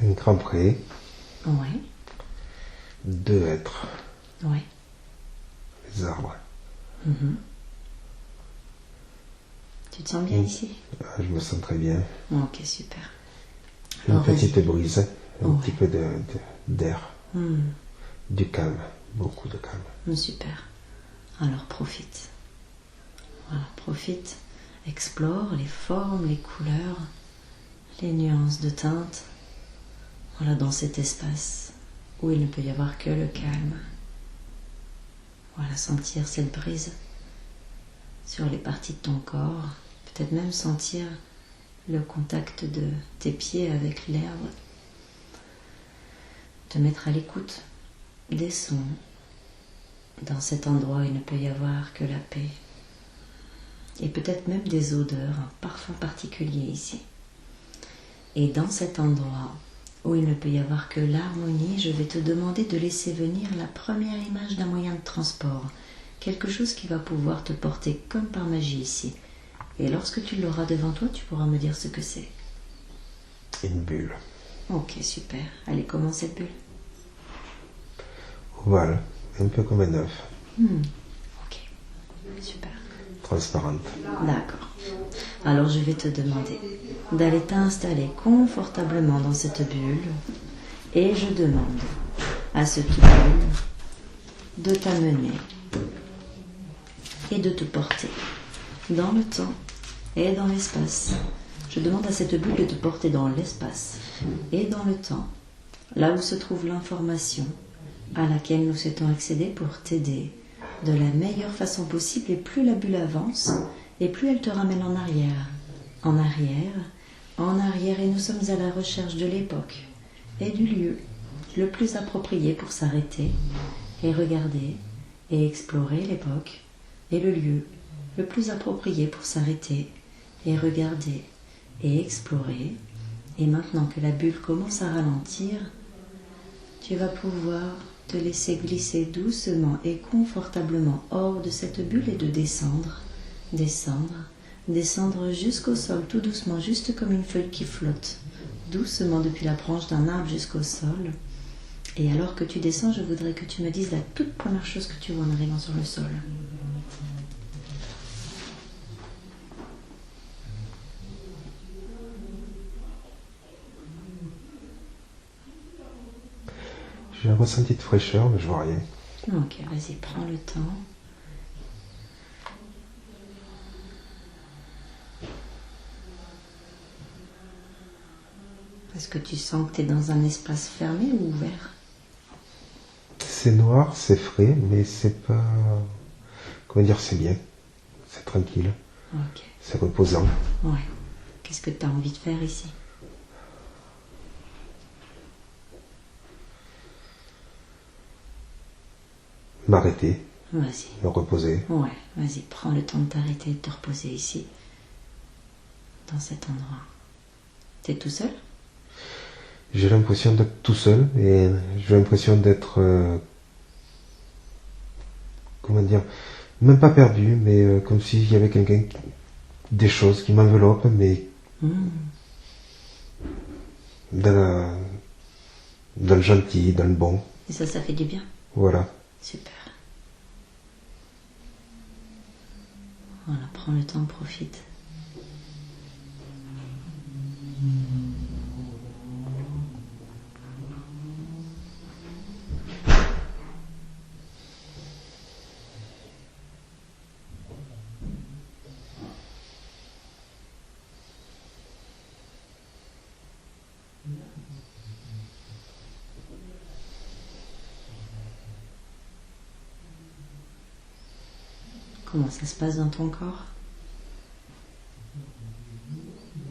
un grand pré, Ouais. 2 hêtres, Ouais. les arbres. Tu te sens bien ici? Je me sens très bien. Ok, super. Une Alors, petite vas-y. brise, un Ouais. petit peu d'air, Hmm, du calme, beaucoup de calme. super. Alors, profite. Voilà, profite. Explore les formes, les couleurs, les nuances de teintes. Voilà, dans cet espace où il ne peut y avoir que le calme. Voilà, sentir cette brise sur les parties de ton corps. Peut-être même sentir le contact de tes pieds avec l'herbe. Te mettre à l'écoute des sons. Dans cet endroit, il ne peut y avoir que la paix. Et peut-être même des odeurs, un parfum particulier ici. Et dans cet endroit où il ne peut y avoir que l'harmonie, je vais te demander de laisser venir la première image d'un moyen de transport. Quelque chose qui va pouvoir te porter comme par magie ici. Et lorsque tu l'auras devant toi, tu pourras me dire ce que c'est. Une bulle. Ok, super. Allez, comment cette bulle? Ovale, un peu comme un œuf, Ok, super. transparente. D'accord. Alors je vais te demander d'aller t'installer confortablement dans cette bulle et je demande à cette bulle de t'amener et de te porter dans le temps et dans l'espace. Je demande à cette bulle de te porter dans l'espace et dans le temps, là où se trouve l'information à laquelle nous souhaitons accéder pour t'aider de la meilleure façon possible. Et plus la bulle avance, et plus elle te ramène en arrière, en arrière, en arrière. Et nous sommes à la recherche de l'époque et du lieu le plus approprié pour s'arrêter et regarder et explorer l'époque et le lieu le plus approprié pour s'arrêter et regarder et explorer. Et maintenant que la bulle commence à ralentir, tu vas pouvoir te laisser glisser doucement et confortablement hors de cette bulle et de descendre, descendre, descendre jusqu'au sol, tout doucement, juste comme une feuille qui flotte, doucement depuis la branche d'un arbre jusqu'au sol. Et alors que tu descends, je voudrais que tu me dises la toute première chose que tu vois en arrivant sur le sol. J'ai un ressenti de fraîcheur, mais je vois rien. Ok, vas-y, prends le temps. Est-ce que tu sens que tu es dans un espace fermé ou ouvert? C'est noir, c'est frais, mais c'est pas... Comment dire, c'est bien. C'est tranquille. Ok. C'est reposant. Ouais. Qu'est-ce que tu as envie de faire ici? M'arrêter, Vas-y. me reposer. Ouais, vas-y, prends le temps de t'arrêter et de te reposer ici, dans cet endroit. T'es tout seul? J'ai l'impression d'être tout seul et j'ai l'impression d'être... comment dire, même pas perdu, mais comme s'il y avait quelqu'un, des choses qui m'enveloppent, mais dans le gentil, dans le bon. Et ça fait du bien? Voilà. Super. Voilà, prends le temps, profite. Comment ça se passe dans ton corps?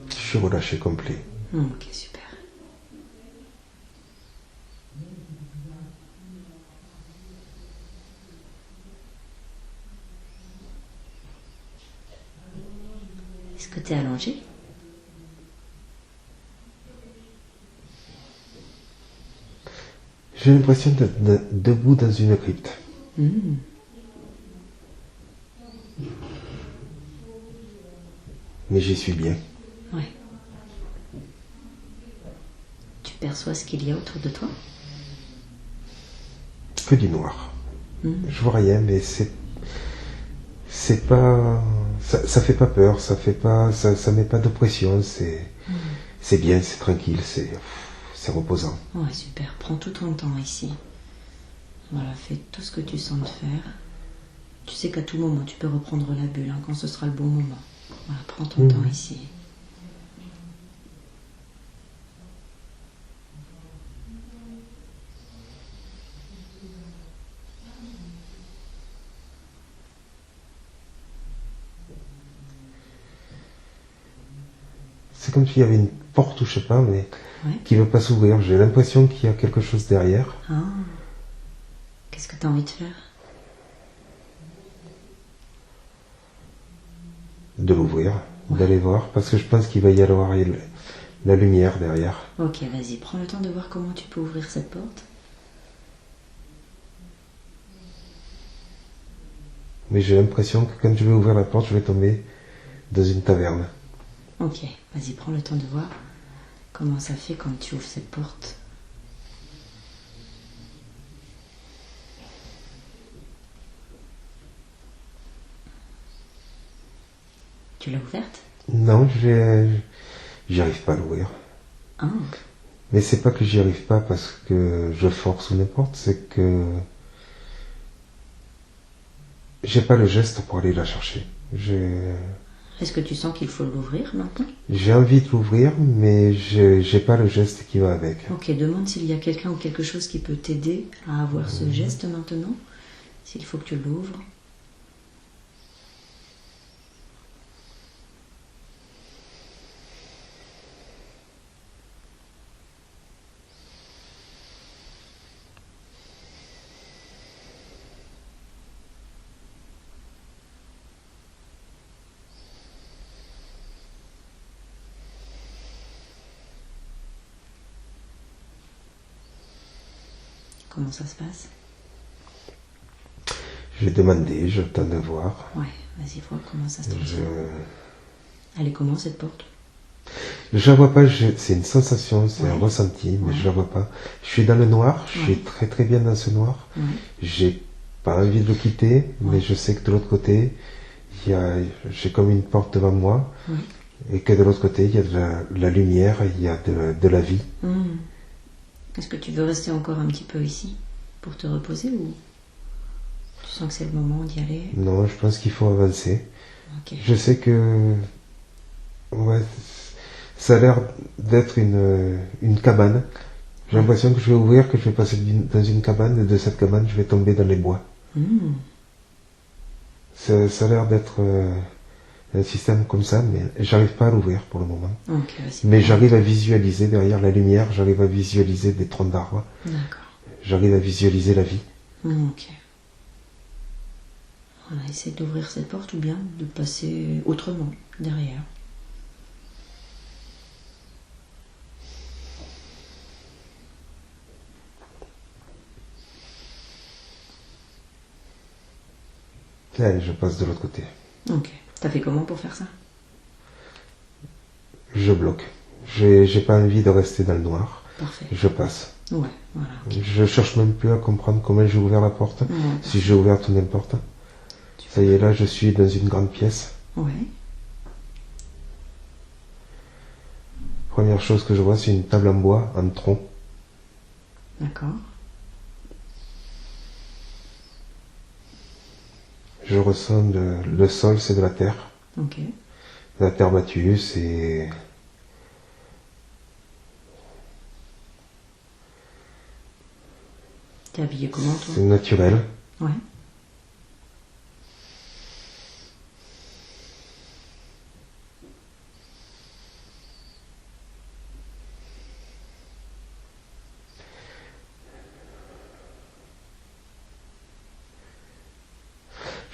Je suis relâché complet. Ok, super. Est-ce que tu es allongé? J'ai l'impression d'être debout dans une crypte. Mais j'y suis bien. Ouais. Tu perçois ce qu'il y a autour de toi? Que du noir. Je vois rien, mais c'est pas, ça fait pas peur, ça met pas de pression, c'est bien, c'est tranquille, c'est reposant. Ouais, super. Prends tout ton temps ici. Voilà, fais tout ce que tu sens de faire. Tu sais qu'à tout moment, tu peux reprendre la bulle, hein, quand ce sera le bon moment. Voilà, prends ton temps ici. C'est comme s'il y avait une porte ou je sais pas, mais Ouais. qui veut pas s'ouvrir. J'ai l'impression qu'il y a quelque chose derrière. Ah. Qu'est-ce que tu as envie de faire? De l'ouvrir, d'aller voir, parce que je pense qu'il va y avoir la lumière derrière. Ok, vas-y, prends le temps de voir comment tu peux ouvrir cette porte. Mais j'ai l'impression que quand je vais ouvrir la porte, je vais tomber dans une taverne. Ok, vas-y, prends le temps de voir comment ça fait quand tu ouvres cette porte. Tu l'as ouverte? Non, j'y arrive pas à l'ouvrir. Ah, Mais c'est pas que j'y arrive pas parce que je force ou n'importe, c'est que j'ai pas le geste pour aller la chercher. est-ce que tu sens qu'il faut l'ouvrir maintenant? J'ai envie de l'ouvrir, mais j'ai pas le geste qui va avec. Ok, demande s'il y a quelqu'un ou quelque chose qui peut t'aider à avoir ce geste maintenant. S'il faut que tu l'ouvres. Comment ça se passe? J'ai demandé, j'attends de voir. Ouais, vas-y, vois comment ça se transforme. Elle est comment cette porte? Je la vois pas, c'est une sensation, c'est un Ouais. ressenti, mais Ouais. je la vois pas. Je suis dans le noir, je suis Ouais. très très bien dans ce noir. Ouais. J'ai pas envie de le quitter, mais Ouais. je sais que de l'autre côté, j'ai comme une porte devant moi, Ouais. et que de l'autre côté, il y a de la lumière, il y a de la vie. Est-ce que tu veux rester encore un petit peu ici pour te reposer ou tu sens que c'est le moment d'y aller? Non, je pense qu'il faut avancer. Ok. Je sais que, ouais, ça a l'air d'être une cabane. J'ai l'impression que je vais ouvrir, que je vais passer dans une cabane, et de cette cabane, je vais tomber dans les bois. Ça a l'air d'être un système comme ça, mais j'arrive pas à l'ouvrir pour le moment. Ok, vas-y. Mais j'arrive à visualiser derrière la lumière, j'arrive à visualiser des troncs d'arbres, D'accord. j'arrive à visualiser la vie. Ok. Voilà, essaie d'ouvrir cette porte ou bien de passer autrement derrière. Allez, je passe de l'autre côté. Ok. T'as fait comment pour faire ça? Je bloque. J'ai pas envie de rester dans le noir. Parfait. Je passe. Ouais, voilà. Ok. Je cherche même plus à comprendre comment j'ai ouvert la porte. Ouais, Si j'ai ouvert tout n'importe. Ça y est, là, je suis dans une grande pièce. Ouais. Première chose que je vois, c'est une table en bois, en tronc. D'accord. Je ressens le sol, c'est de la terre. Ok. La terre battue, c'est... T'es habillé comment toi? C'est naturel. Ouais.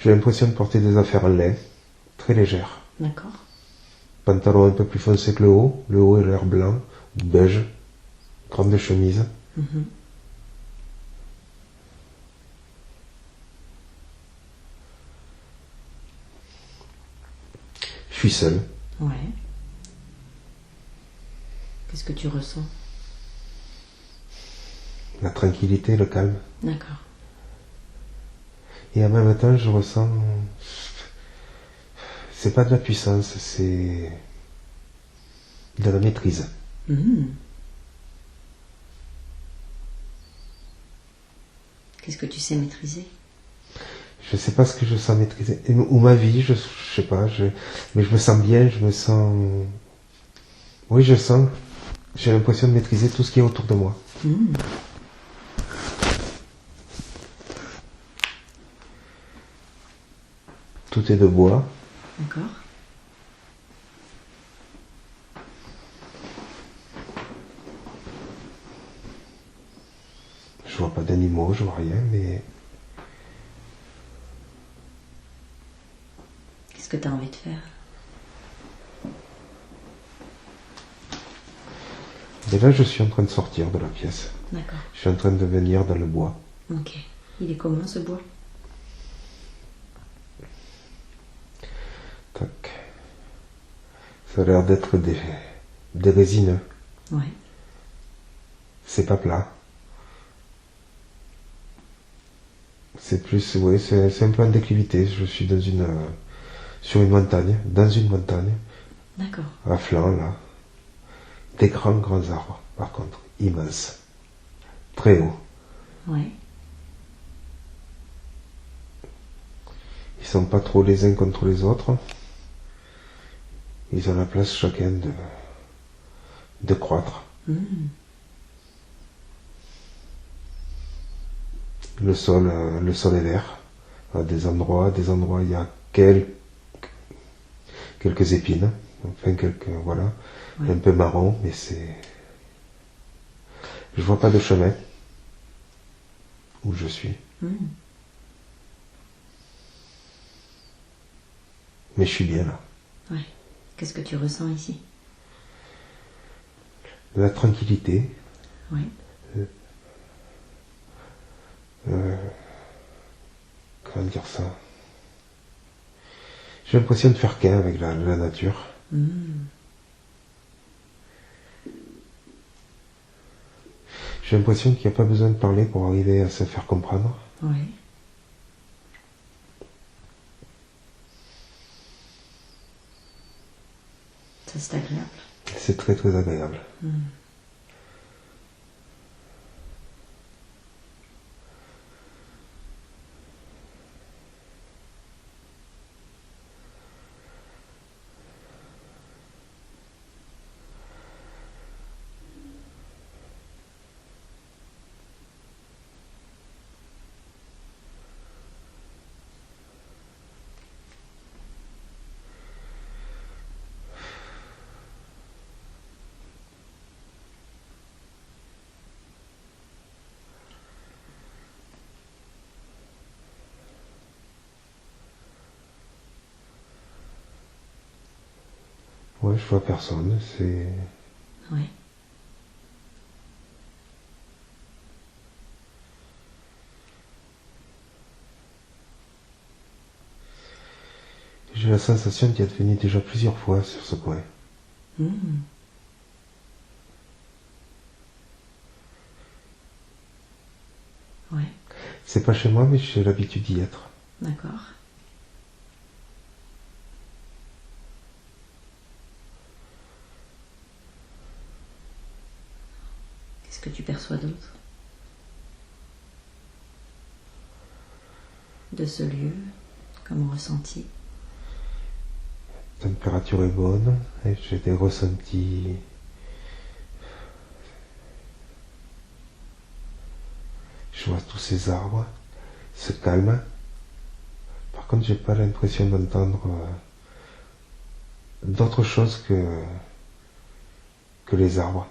J'ai l'impression de porter des affaires en lait, très légères. D'accord. Pantalon un peu plus foncé que le haut. Le haut est l'air blanc, beige. Grande chemise. Je suis seul. Ouais. Qu'est-ce que tu ressens? la tranquillité, le calme. D'accord. Et en même temps, je ressens... C'est pas de la puissance, c'est de la maîtrise. Qu'est-ce que tu sais maîtriser? Je sais pas ce que je sens maîtriser. Ou ma vie, je sais pas. Mais je me sens bien, je me sens... Oui, je sens... J'ai l'impression de maîtriser tout ce qui est autour de moi. Tout est de bois. D'accord. Je vois pas d'animaux, je vois rien, mais... Qu'est-ce que tu as envie de faire? Et là, je suis en train de sortir de la pièce. D'accord. Je suis en train de venir dans le bois. Ok. Il est comment ce bois? Tac. Ça a l'air d'être des résineux. Ouais. C'est pas plat. C'est plus, oui, c'est un peu en déclivité. Je suis sur une montagne, dans une montagne, D'accord. à flanc, là. Des grands, grands arbres, par contre, immenses. Très hauts. Ouais. Ils sont pas trop les uns contre les autres. Ils ont la place chacun de croître. Le sol est vert. À des endroits, il y a quelques épines. Enfin, voilà. Ouais. Un peu marron, mais c'est... Je vois pas de chemin où je suis. Mais je suis bien là. Ouais. Qu'est-ce que tu ressens ici? De la tranquillité. Ouais. Comment dire ça? J'ai l'impression de faire qu'un avec la nature. J'ai l'impression qu'il n'y a pas besoin de parler pour arriver à se faire comprendre. Ouais. Ça, c'est agréable. C'est très très agréable. Ouais, je vois personne, c'est... Ouais. J'ai la sensation d'y être venu déjà plusieurs fois sur ce coin. Ouais. C'est pas chez moi, mais j'ai l'habitude d'y être. D'accord. Qu'est-ce que tu perçois d'autre de ce lieu, comme ressenti? La température est bonne, et j'ai des ressentis... Je vois tous ces arbres, ce calme. Par contre, j'ai pas l'impression d'entendre d'autre chose que les arbres.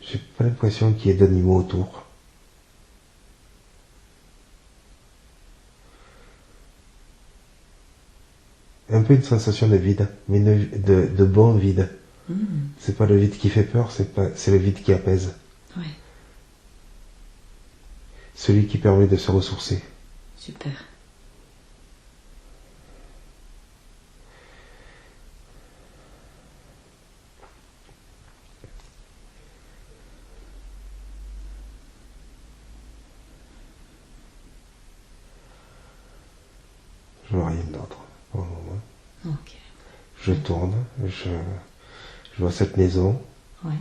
J'ai pas l'impression qu'il y ait d'animaux autour. Un peu une sensation de vide, mais de bon vide. C'est pas le vide qui fait peur, c'est le vide qui apaise. Ouais. Celui qui permet de se ressourcer. Super. vois rien d'autre pour le moment. Ok. Je tourne, je vois cette maison, Ouais.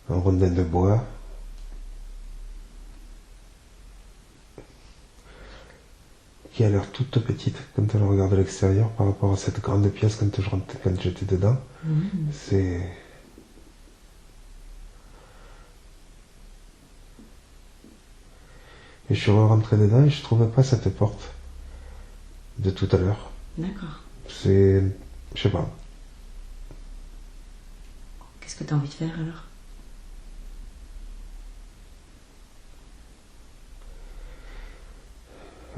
un rondin de bois, qui a l'air toute petite quand on regarde de l'extérieur par rapport à cette grande pièce quand j'étais dedans. C'est... Et je suis rentré dedans et je trouvais pas cette porte de tout à l'heure. D'accord. C'est... je sais pas. Qu'est-ce que tu as envie de faire alors?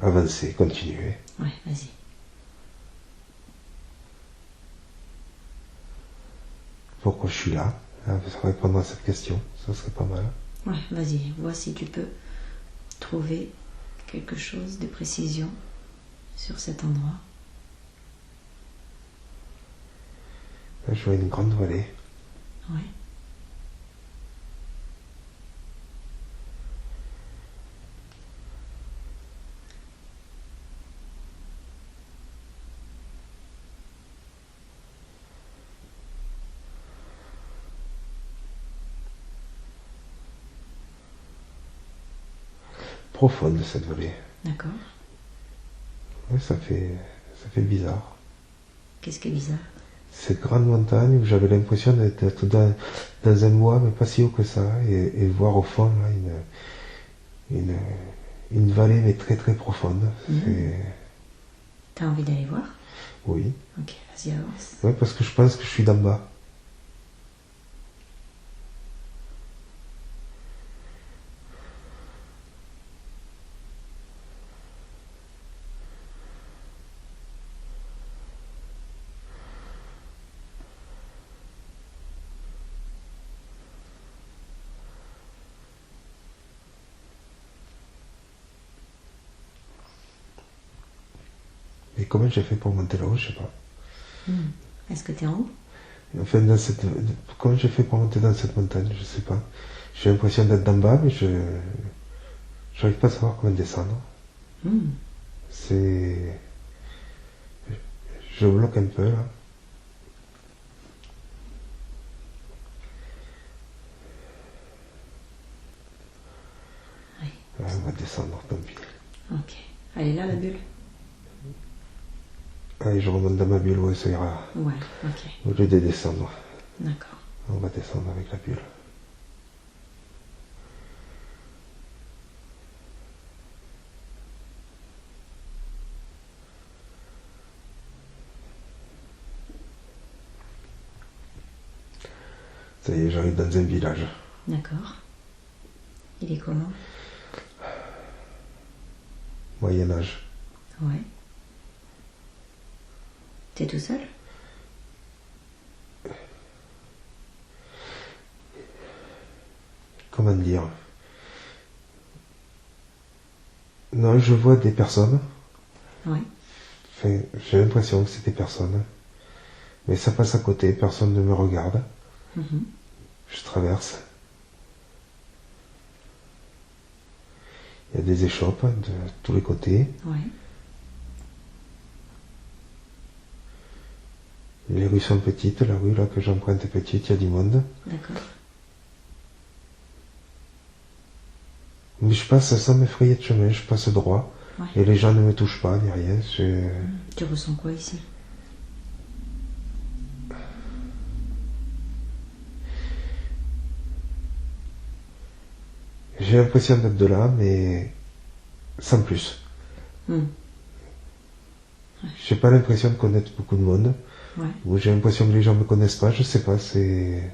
Avancer, continuer. Ouais, vas-y. Pourquoi je suis là? Répondre à cette question, ça serait pas mal. Ouais, vas-y, vois si tu peux trouver quelque chose de précision sur cet endroit. Là, je vois une grande vallée. Ouais. Profonde cette vallée. D'accord. Ouais, ça fait bizarre. Qu'est-ce qui est bizarre? Cette grande montagne où j'avais l'impression d'être dans un bois, mais pas si haut que ça, et voir au fond là, une vallée mais très très profonde. T'as envie d'aller voir? Oui. Ok, vas-y, avance. Ouais, parce que je pense que je suis d'en bas. Et comment j'ai fait pour monter là-haut, je sais pas. Est-ce que t'es en haut? Enfin, comment j'ai fait pour monter dans cette montagne, je sais pas. J'ai l'impression d'être d'en bas, mais je n'arrive pas à savoir comment descendre. C'est... Je bloque un peu là. Oui. Ouais, on va descendre, tant pis. Ok. Elle est là, la bulle? Allez, je remonte dans ma bulle, ouais, ça ira. Ouais, ok. Au lieu de descendre. D'accord. On va descendre avec la bulle. Ça y est, j'arrive dans un village. D'accord. Il est comment? Moyen Âge. Ouais. T'es tout seul? Comment dire? Non, je vois des personnes. Ouais. Enfin, j'ai l'impression que c'est des personnes. Mais ça passe à côté, personne ne me regarde. Je traverse. Il y a des échoppes de tous les côtés. Ouais. Les rues sont petites, la rue là que j'emprunte est petite, il y a du monde. D'accord. Mais je passe sans m'effrayer de chemin, je passe droit. Ouais. Et les gens ne me touchent pas, ni rien. Tu ressens quoi ici? J'ai l'impression d'être de là, mais sans plus. J'ai pas l'impression de connaître beaucoup de monde. Ouais. Ou j'ai l'impression que les gens me connaissent pas, je sais pas, c'est...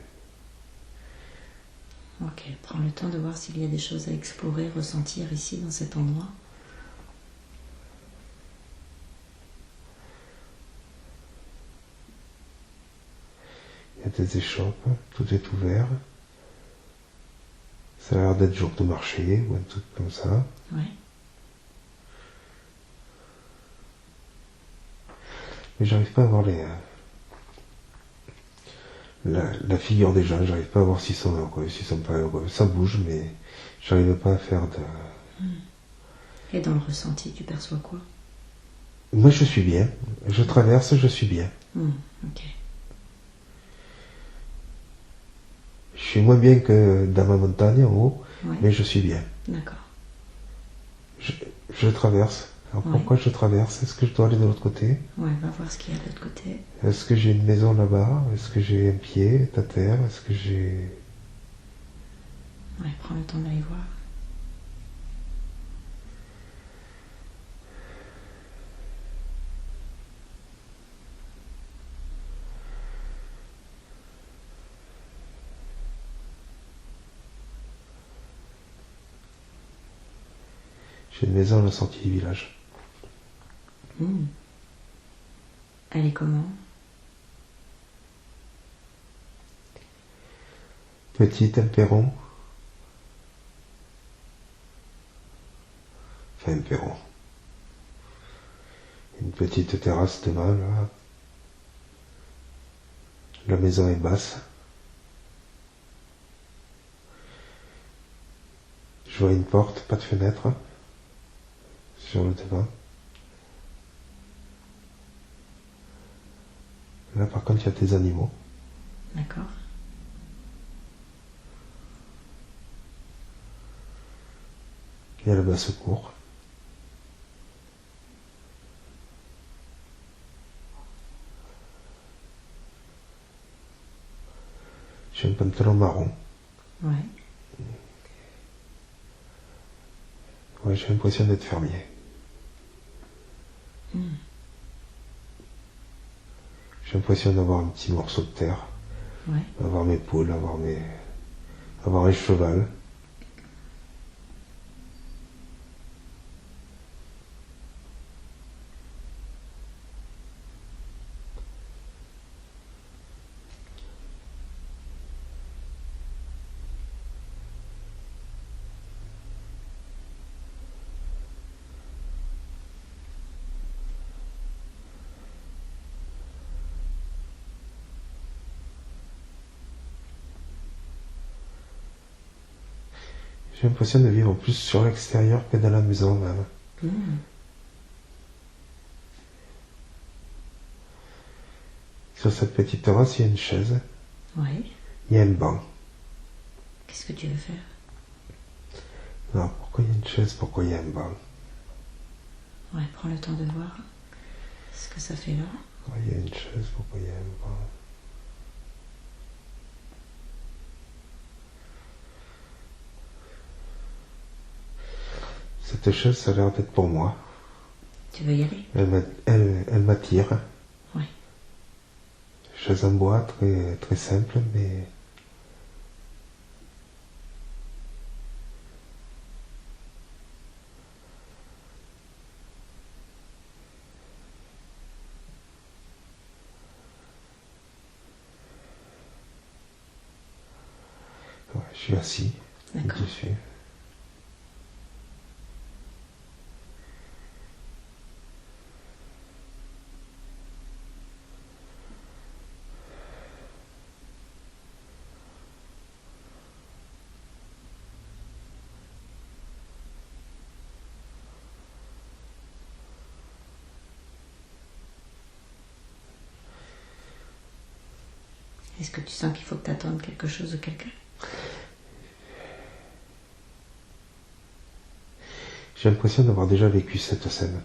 Ok, prends le temps de voir s'il y a des choses à explorer, ressentir ici, dans cet endroit. Il y a des échoppes, tout est ouvert. Ça a l'air d'être jour de marché ou un truc comme ça. Ouais. Mais j'arrive pas à voir la figure des gens, j'arrive pas à voir s'ils sont heureux, s'ils sont pas heureux. Ça bouge, mais j'arrive pas à faire de... Et dans le ressenti, tu perçois quoi? Moi, je suis bien. Je traverse, je suis bien. Ok. Je suis moins bien que dans ma montagne en haut, Ouais. mais je suis bien. D'accord. Je traverse. Alors Ouais. pourquoi je traverse? Est-ce que je dois aller de l'autre côté? Ouais, va voir ce qu'il y a de l'autre côté. Est-ce que j'ai une maison là-bas? Est-ce que j'ai un pied à terre? Est-ce que j'ai... Ouais, prends le temps d'aller voir. J'ai une maison à la sortie du village. Elle est comment? Petite, un perron. Enfin, un perron. Une petite terrasse devant, là. La maison est basse. Je vois une porte, pas de fenêtre. Sur le devant. Là, par contre, il y a des animaux. D'accord. Il y a le basse-cour. J'ai un pantalon marron. Ouais. Ouais, j'ai l'impression d'être fermier. J'ai l'impression d'avoir un petit morceau de terre. Ouais. Avoir mes poules, avoir un cheval. J'ai l'impression de vivre plus sur l'extérieur que dans la maison même. Sur cette petite terrasse, il y a une chaise. Ouais. Il y a un banc. Qu'est-ce que tu veux faire? Non, pourquoi il y a une chaise? Pourquoi il y a un banc? Ouais, prends le temps de voir ce que ça fait là. Pourquoi il y a une chaise? Pourquoi il y a un banc? Cette chaise, ça a l'air d'être pour moi. Tu veux y aller? Elle m'attire. Ouais. Chaise en bois, très, très simple, mais... Ouais, je suis assis D'accord. dessus. Est-ce que tu sens qu'il faut que tu attendes quelque chose ou quelqu'un? J'ai l'impression d'avoir déjà vécu cette scène.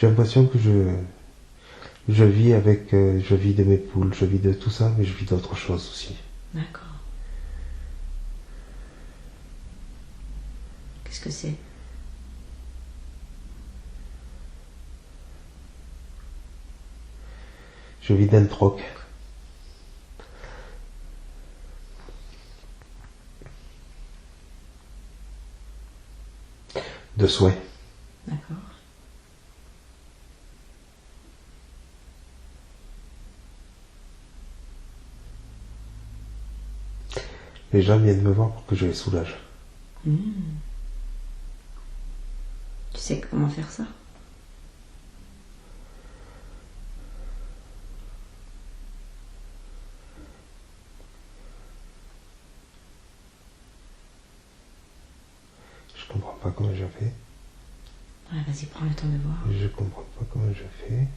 J'ai l'impression que je vis avec, je vis de mes poules, je vis de tout ça, mais je vis d'autres choses aussi. D'accord. Qu'est-ce que c'est? Je vis d'un troc. De souhait. D'accord. Les gens viennent me voir pour que je les soulage. Tu sais comment faire ça? comprends pas comment je fais. Ouais, vas-y, prends le temps de voir. Je comprends pas comment je fais.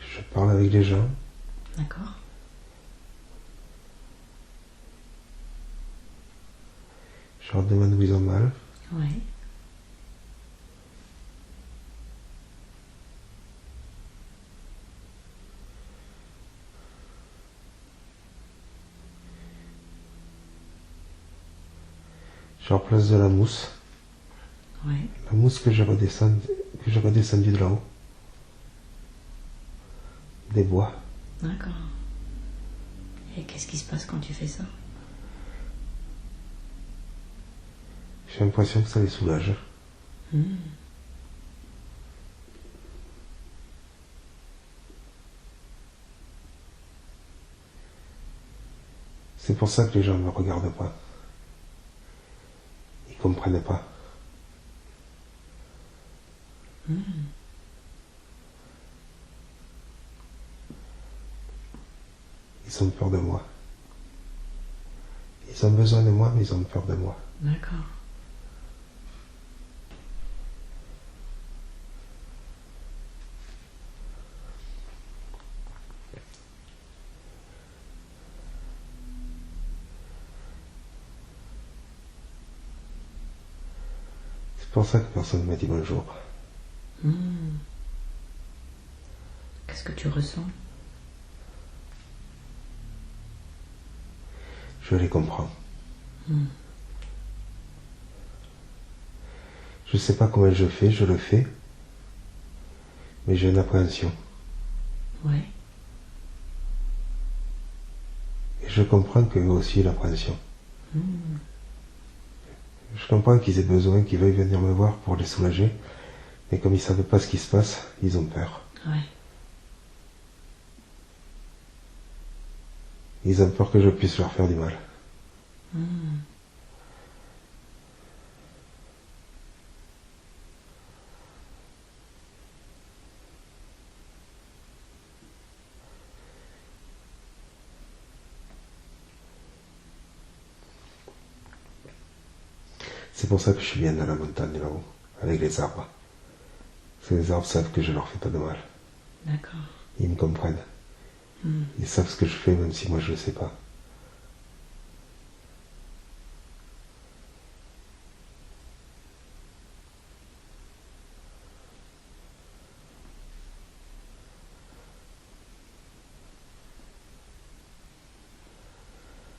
Je parle avec les gens. D'accord. Je leur demande où ils ont mal. Ouais. Je leur place de la mousse. Ouais. La mousse que j'ai redescendue de là-haut. Des bois. D'accord. Et qu'est-ce qui se passe quand tu fais ça? J'ai l'impression que ça les soulage. C'est pour ça que les gens ne me regardent pas. Ils comprennent pas. Ils ont peur de moi. Ils ont besoin de moi, mais ils ont peur de moi. D'accord. C'est pour ça que personne ne m'a dit bonjour. Qu'est-ce que tu ressens? Je les comprends. Je sais pas comment je fais, je le fais. Mais j'ai une appréhension. Ouais. Et je comprends qu'eux aussi aient l'appréhension. Je comprends qu'ils aient besoin, qu'ils veuillent venir me voir pour les soulager. Mais comme ils savent pas ce qui se passe, ils ont peur. Ouais. Ils ont peur que je puisse leur faire du mal. C'est pour ça que je suis bien dans la montagne là-haut, avec les arbres. Parce que les arbres savent que je leur fais pas de mal. D'accord. Ils me comprennent. Ils savent ce que je fais, même si moi je le sais pas.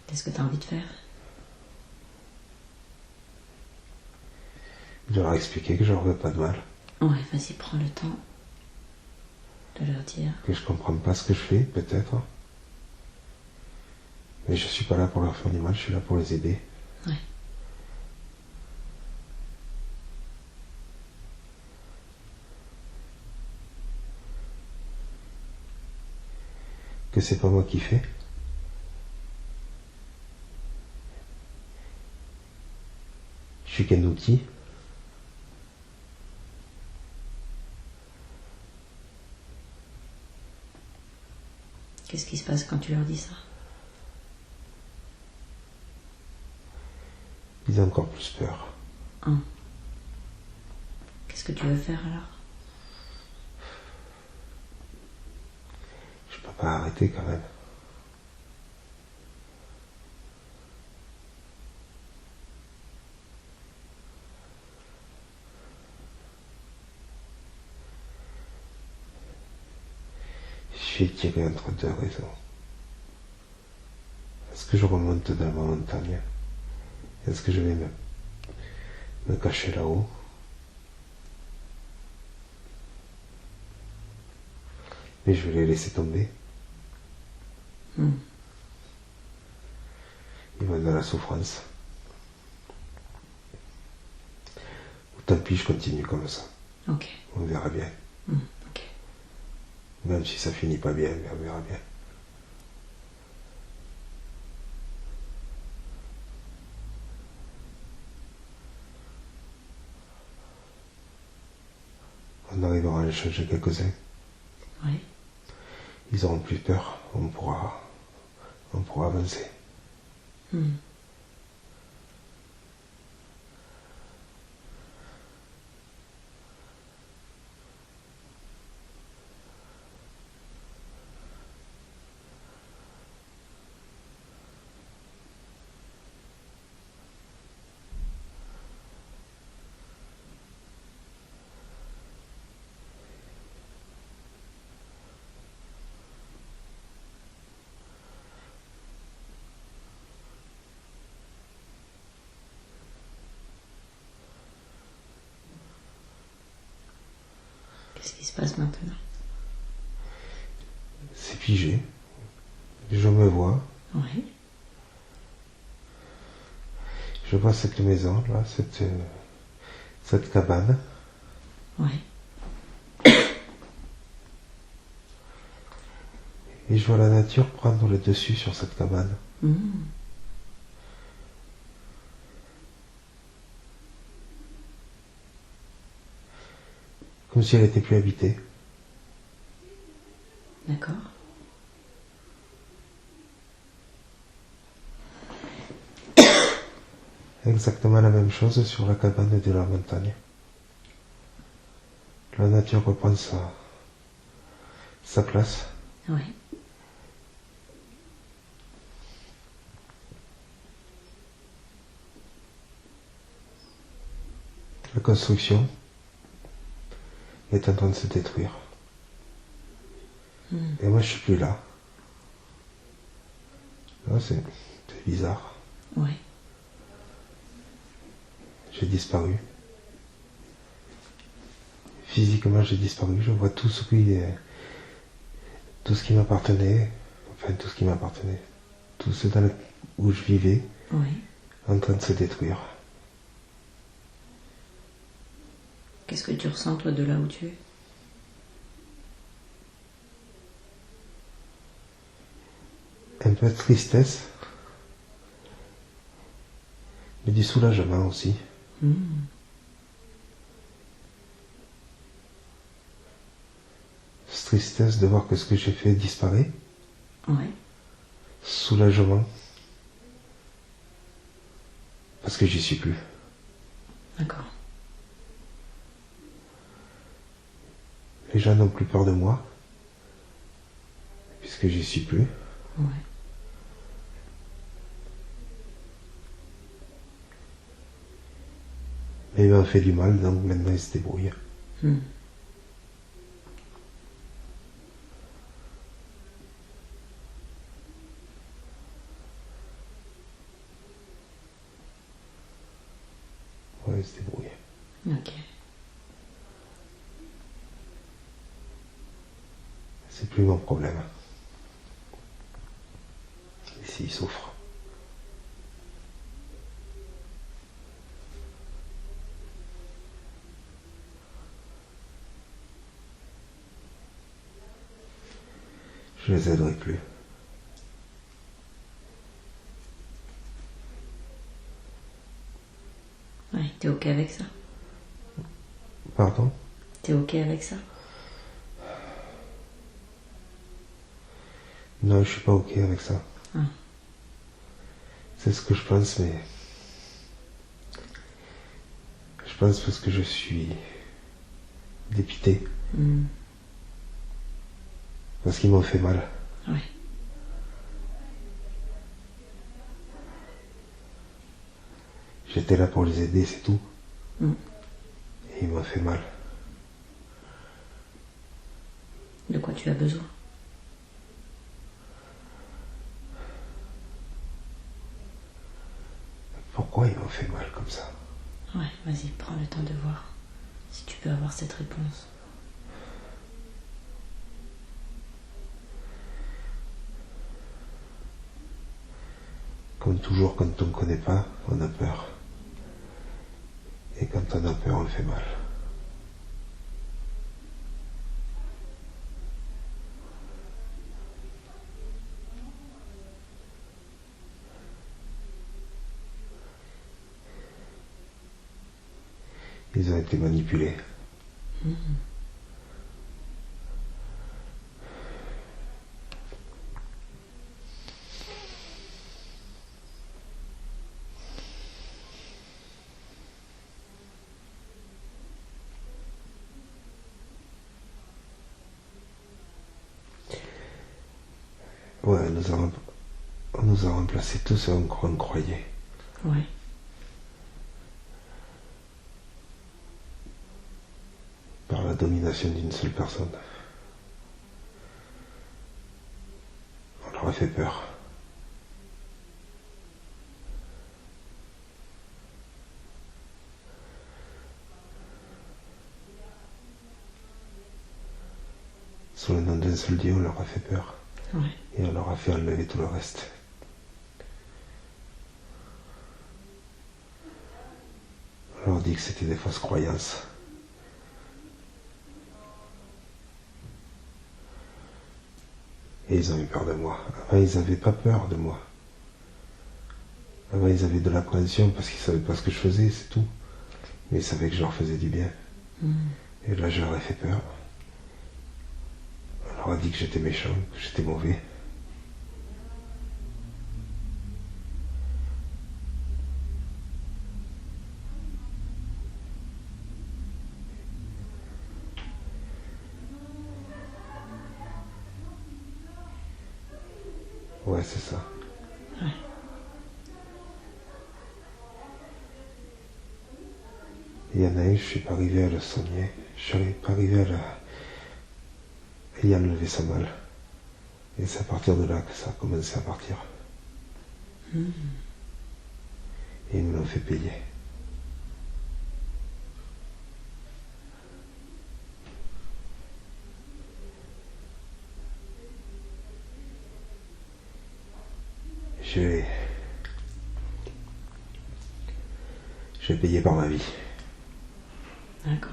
Qu'est-ce que tu as envie de faire? De leur expliquer que je leur veux pas de mal. Ouais, vas-y, prends le temps de leur dire. Que je comprends pas ce que je fais, peut-être. Mais je suis pas là pour leur faire du mal, je suis là pour les aider. Ouais. Que c'est pas moi qui fais. Je suis qu'un outil. Qu'est-ce qui se passe quand tu leur dis ça? Ils ont encore plus peur. Qu'est-ce que tu veux faire alors? Je peux pas arrêter quand même. Je suis tiré entre deux raisons. Est-ce que je remonte dans ma montagne? Est-ce que je vais me cacher là-haut? Mais je vais les laisser tomber. Ils vont dans la souffrance. Ou tant pis, je continue comme ça. Ok. On verra bien. Ok. Même si ça finit pas bien, mais on verra bien. On arrivera à en changer quelques-uns. Oui. Ils auront plus peur. On pourra avancer. Qu'est-ce qui se passe maintenant? C'est figé. Je me vois. Oui. Je vois cette maison, là, cette cabane. Oui. Et je vois la nature prendre le dessus sur cette cabane. Comme si elle n'était plus habitée. D'accord. Exactement la même chose sur la cabane de la montagne. La nature reprend sa place. Oui. La construction est en train de se détruire. Et moi je suis plus là. Là, c'est bizarre. Oui. J'ai disparu. Physiquement j'ai disparu. Je vois tout ce qui m'appartenait. Enfin tout ce qui m'appartenait. Tout ce où je vivais. Oui. En train de se détruire. Qu'est-ce que tu ressens, toi, de là où tu es? Un peu de tristesse, mais du soulagement aussi. Tristesse de voir que ce que j'ai fait disparaît. Oui. Soulagement, parce que j'y suis plus. D'accord. Les gens n'ont plus peur de moi, puisque j'y suis plus. Oui. Mais il m'a fait du mal, donc maintenant il se débrouille. Ouais, il se débrouille. Ok. C'est plus mon problème. Ici, il souffre. Je les aiderai plus. Oui, t'es ok avec ça? Pardon? T'es ok avec ça? Non, je suis pas ok avec ça. C'est ce que je pense, mais... Je pense parce que je suis dépité. Parce qu'ils m'ont fait mal. Oui. J'étais là pour les aider, c'est tout. Et ils m'ont fait mal. De quoi tu as besoin? Pourquoi ils m'ont fait mal comme ça? Ouais, vas-y, prends le temps de voir si tu peux avoir cette réponse. Comme toujours, quand on ne connaît pas, on a peur. Et quand on a peur, on fait mal. Ils ont été manipulés. Ouais, on nous a remplacés tous et on croyait. Ouais. Par la domination d'une seule personne. On leur a fait peur. Sous le nom d'un seul Dieu, on leur a fait peur. Ouais. Et on leur a fait enlever tout le reste. On leur dit que c'était des fausses croyances. Et ils ont eu peur de moi. Avant, ils n'avaient pas peur de moi. Avant, ils avaient de l'appréhension parce qu'ils ne savaient pas ce que je faisais, c'est tout. Mais ils savaient que je leur faisais du bien. Et là, je leur ai fait peur. On leur a dit que j'étais méchant, que j'étais mauvais. Ouais, c'est ça. Ouais. Il y en a un, je suis pas arrivé à le soigner. Je suis pas arrivé à y enlever sa mal. Et c'est à partir de là que ça a commencé à partir. Et ils me l'ont fait payer. J'ai payé par ma vie. D'accord.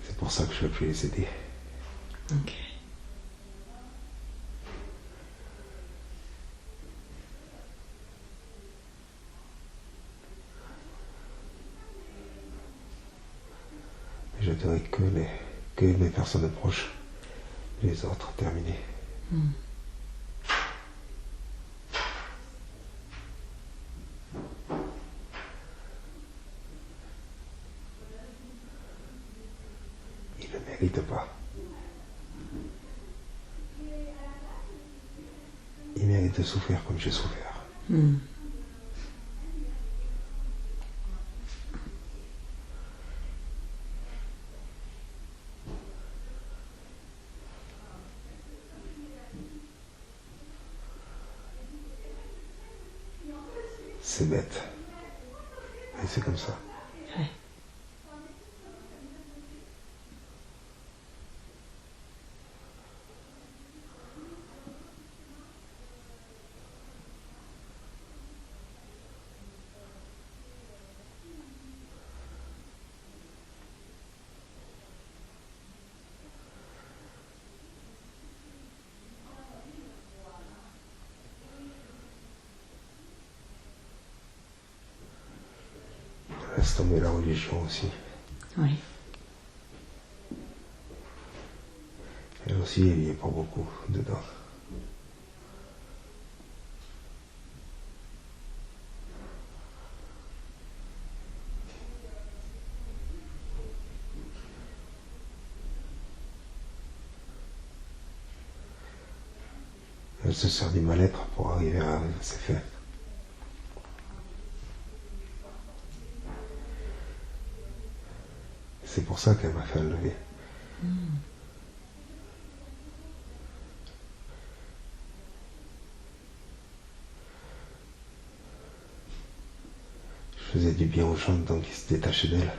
C'est pour ça que je ne veux plus les aider. Ok. Je dirais que mes personnes proches. Les autres, terminés. Ils ne méritent pas. Ils méritent de souffrir comme j'ai souffert. C'est bête. Et c'est comme ça. Ouais. Laisse tomber la religion aussi. Oui. Elle aussi, elle n'y est pas beaucoup dedans. Elle se sert du mal-être pour arriver à ses fins. C'est pour ça qu'elle m'a fait enlever. Je faisais du bien aux gens, donc ils se détachaient d'elle.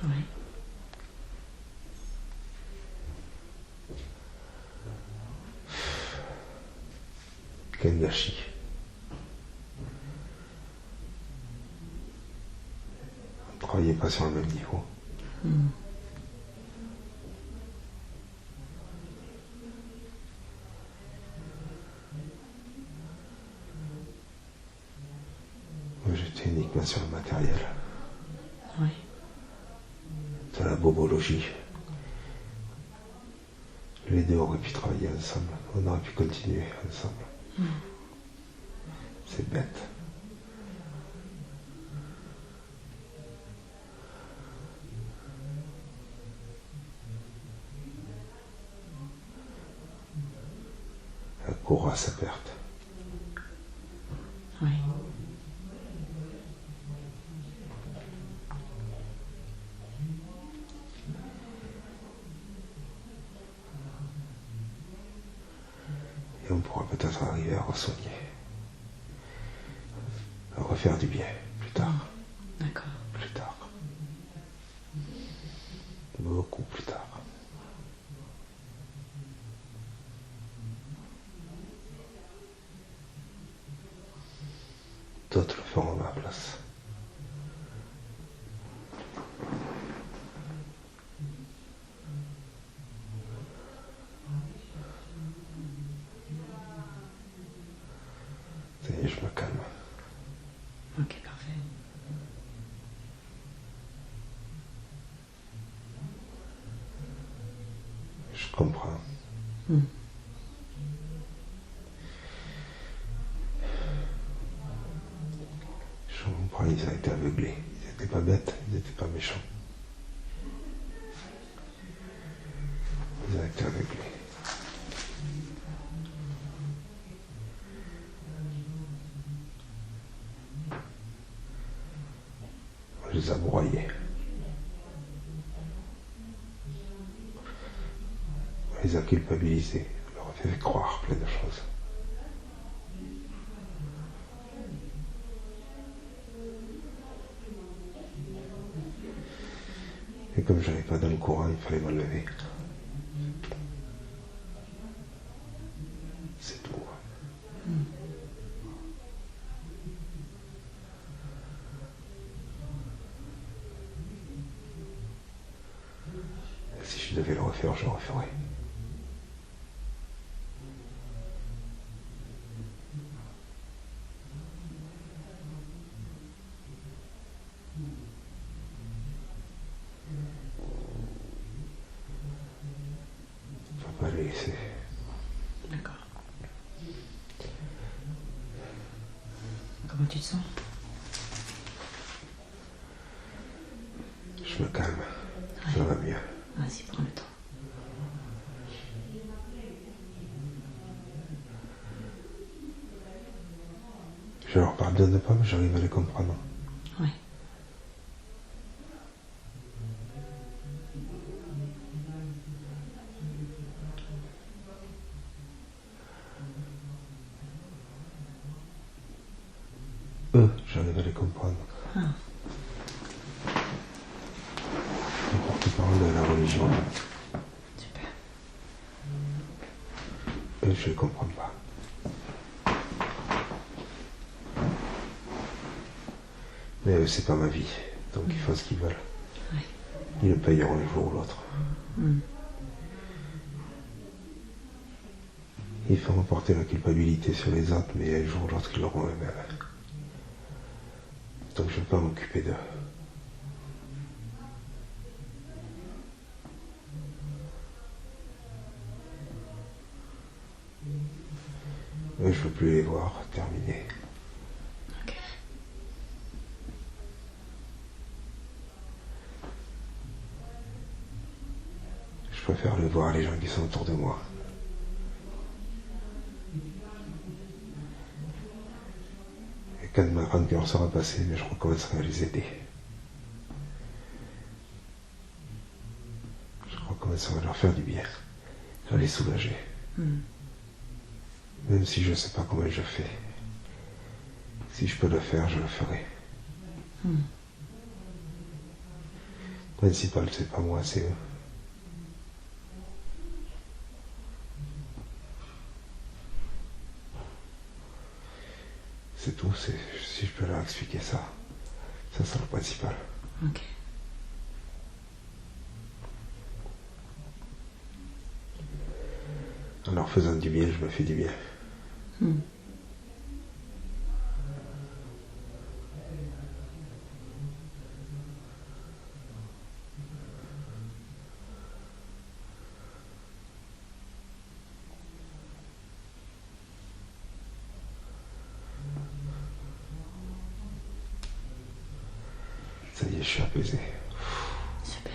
Oui. Quel gâchis. On ne travaillait pas sur le même niveau. Moi, j'étais uniquement sur le matériel. Oui. De la bobologie. Les deux auraient pu travailler ensemble. On aurait pu continuer ensemble. C'est bête. courra à sa perte. Oui. Et on pourra peut-être arriver à re-soigner, à refaire du bien plus tard. D'accord. Plus tard. Beaucoup plus tard. D'autres le feront à ma place. Ça y est, je me calme. Ok, parfait. Je comprends. Je comprends, ils ont été aveuglés. Ils n'étaient pas bêtes, ils n'étaient pas méchants. Ils ont été aveuglés. On les a broyés. On les a culpabilisés. On leur a fait croire plein de choses. Et comme je n'avais pas dans le courant, il fallait m'enlever. C'est tout. Et si je devais le refaire, je le referais. Faut pas les laisser. D'accord. Comment tu te sens? Je me calme. Ça va mieux. Vas-y, prends le temps. Je leur pardonne pas, mais j'arrive à les comprendre. Oui. Eux, j'arrive à les comprendre. Ah. Les porte-parole de la religion. Super. Eux, je les comprends pas. Mais eux, c'est pas ma vie. Donc ils font ce qu'ils veulent. Oui. Ils le payeront un jour ou l'autre. Ils feront porter la culpabilité sur les autres, mais un jour ou l'autre, ils l'auront eux-mêmes. Donc je ne vais pas m'occuper d'eux. Eux, je veux plus les voir, terminé. Ok. Je préfère les voir, les gens qui sont autour de moi. Et quand ma rancœur sera passée, je recommencerai à les aider. Je recommencerai à leur faire du bien, à les soulager. Même si je ne sais pas comment je fais. Si je peux le faire, je le ferai. Le principal, c'est pas moi, c'est eux. C'est tout, si je peux leur expliquer ça, ça c'est le principal. Ok. En leur faisant du bien, je me fais du bien. Ça y est, je suis apaisé. Super.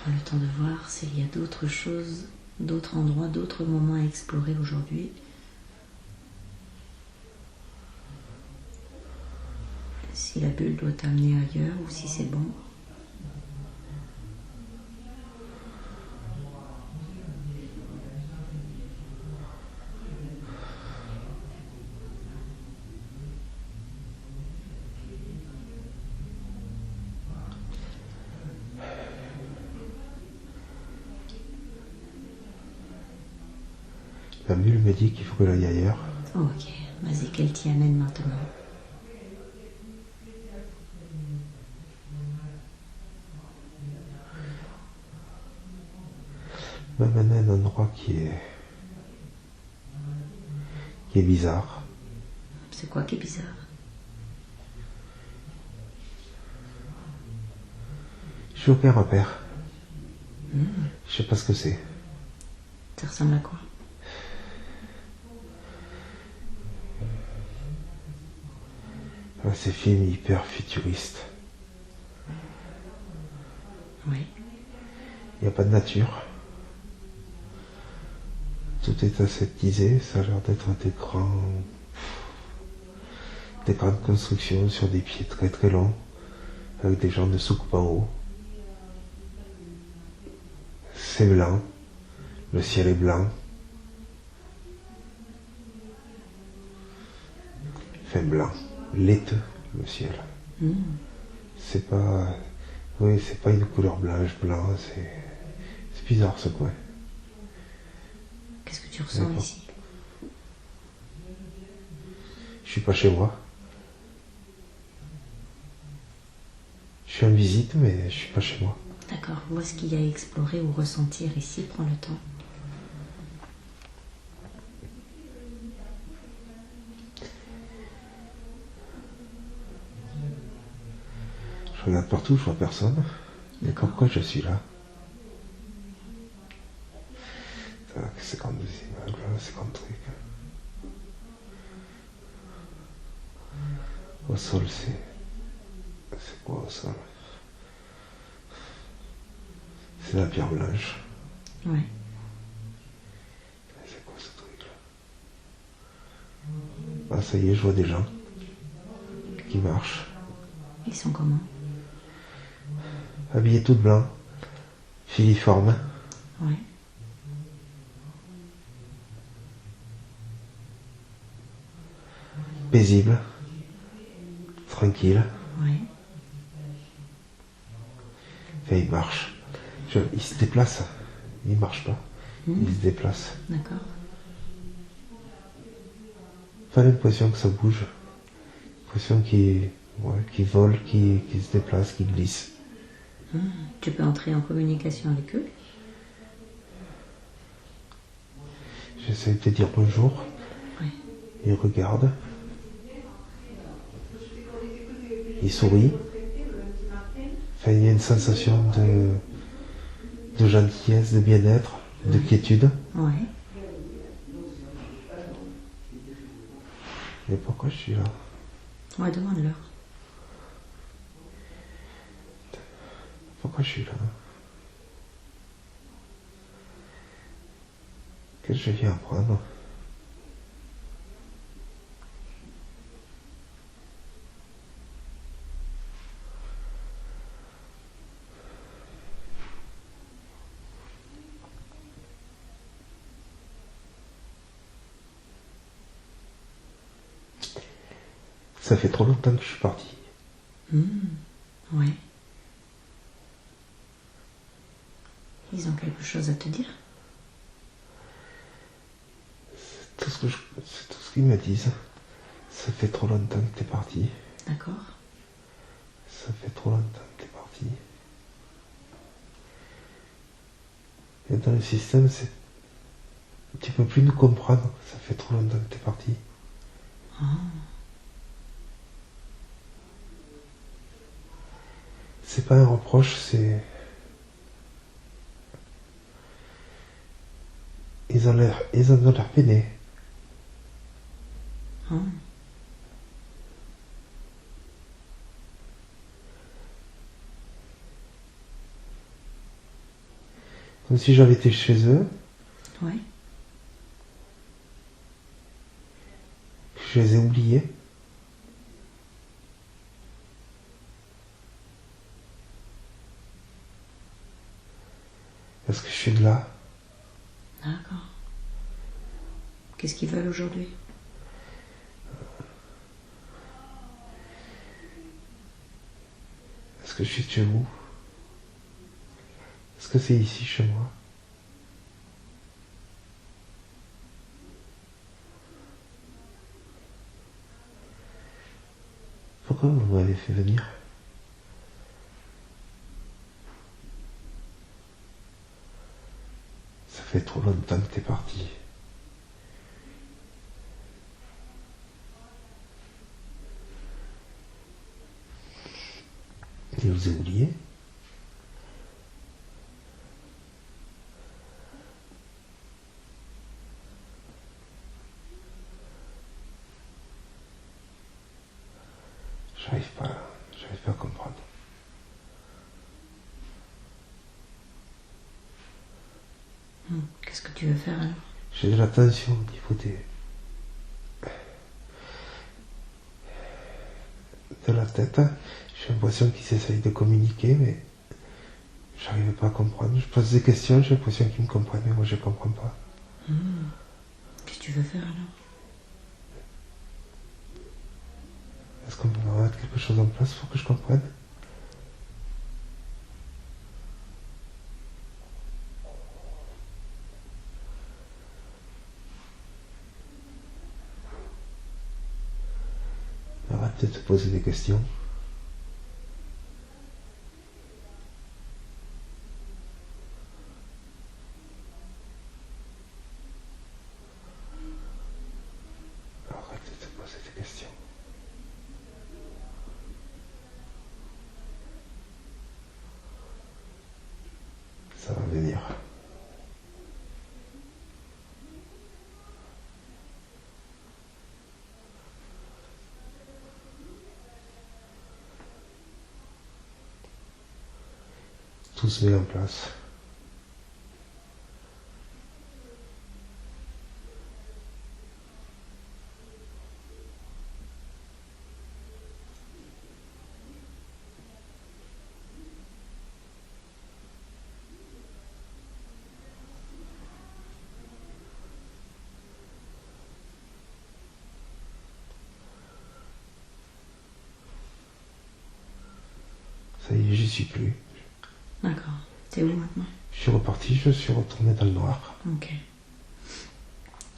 Prends le temps de voir s'il y a d'autres choses, d'autres endroits, d'autres moments à explorer aujourd'hui. Si la bulle doit t'amener ailleurs ou si c'est bon. La bulle me dit qu'il faut que j'aille ailleurs. Ok, vas-y, qu'elle t'y amène maintenant. M'amène à un endroit qui est bizarre. C'est quoi qui est bizarre? Je n'ai aucun repère. Je sais pas ce que c'est. Ça ressemble à quoi? Ces films hyper futuristes. Oui. Il n'y a pas de nature. Tout est aseptisé. Ça a l'air d'être des grandes constructions sur des pieds très très longs, avec des gens de soucoupe en haut. C'est blanc. Le ciel est blanc. Enfin blanc. Laiteux, le ciel. C'est pas... Oui, c'est pas une couleur blanche, blanc. C'est bizarre ce coin. Qu'est-ce que tu ressens ici? Je suis pas chez moi. Je suis en visite, mais je suis pas chez moi. D'accord, vois ce qu'il y a à explorer ou ressentir ici, prends le temps. Je regarde partout, je vois personne. Mais pourquoi je suis là? C'est comme des immeubles, c'est comme truc. Au sol, c'est quoi au sol? C'est la pierre blanche. Ouais. C'est quoi ce truc-là? Ah, ça y est, je vois des gens qui marchent. Ils sont comment? Habillés tout de blanc, filiformes. Ouais. Paisibles. Tranquilles. Ouais. Enfin, ils marchent. Ils se déplacent. Ils marchent pas. Ils se déplacent. D'accord. Pas l'impression que ça bouge. L'impression qu'ils volent, qu'ils se déplacent, qu'ils glissent. Tu peux entrer en communication avec eux? J'essaie de dire bonjour. Ouais. Ils regardent. Ils sourient. Enfin, il y a une sensation de gentillesse, de bien-être, de quiétude. Ouais. Mais pourquoi je suis là? Ouais, demande-leur. Pourquoi je suis là? Qu'est-ce que je viens apprendre? Ça fait trop longtemps que je suis parti. Ouais. Ils ont quelque chose à te dire? C'est tout ce qu'ils me disent. Ça fait trop longtemps que t'es parti. D'accord. Ça fait trop longtemps que t'es parti. Et dans le système, tu peux plus nous comprendre. Ça fait trop longtemps que t'es parti. C'est pas un reproche, c'est... Ils ont l'air peinés. Comme si j'avais été chez eux, Ouais. que je les ai oubliés. Parce que je suis de là. D'accord. Qu'est-ce qu'ils veulent aujourd'hui? Est-ce que je suis de chez vous? Est-ce que c'est ici chez moi? Pourquoi vous m'avez fait venir? Ça fait trop longtemps que t'es parti. Je vous ai oublié. J'arrive pas à comprendre. Qu'est-ce que tu veux faire alors? J'ai de la tension au niveau de la tête. J'ai l'impression qu'ils essayent de communiquer, mais j'arrive pas à comprendre. Je pose des questions, j'ai l'impression qu'ils me comprennent, mais moi je comprends pas. Qu'est-ce que tu veux faire alors? Est-ce qu'on peut mettre quelque chose en place pour que je comprenne? Arrête de te poser des questions. Arrête de te poser des questions. Ça va venir. Tout se met en place. Ça y est, j'y suis plus. D'accord. T'es où maintenant? Je suis reparti, je suis retourné dans le noir. Ok.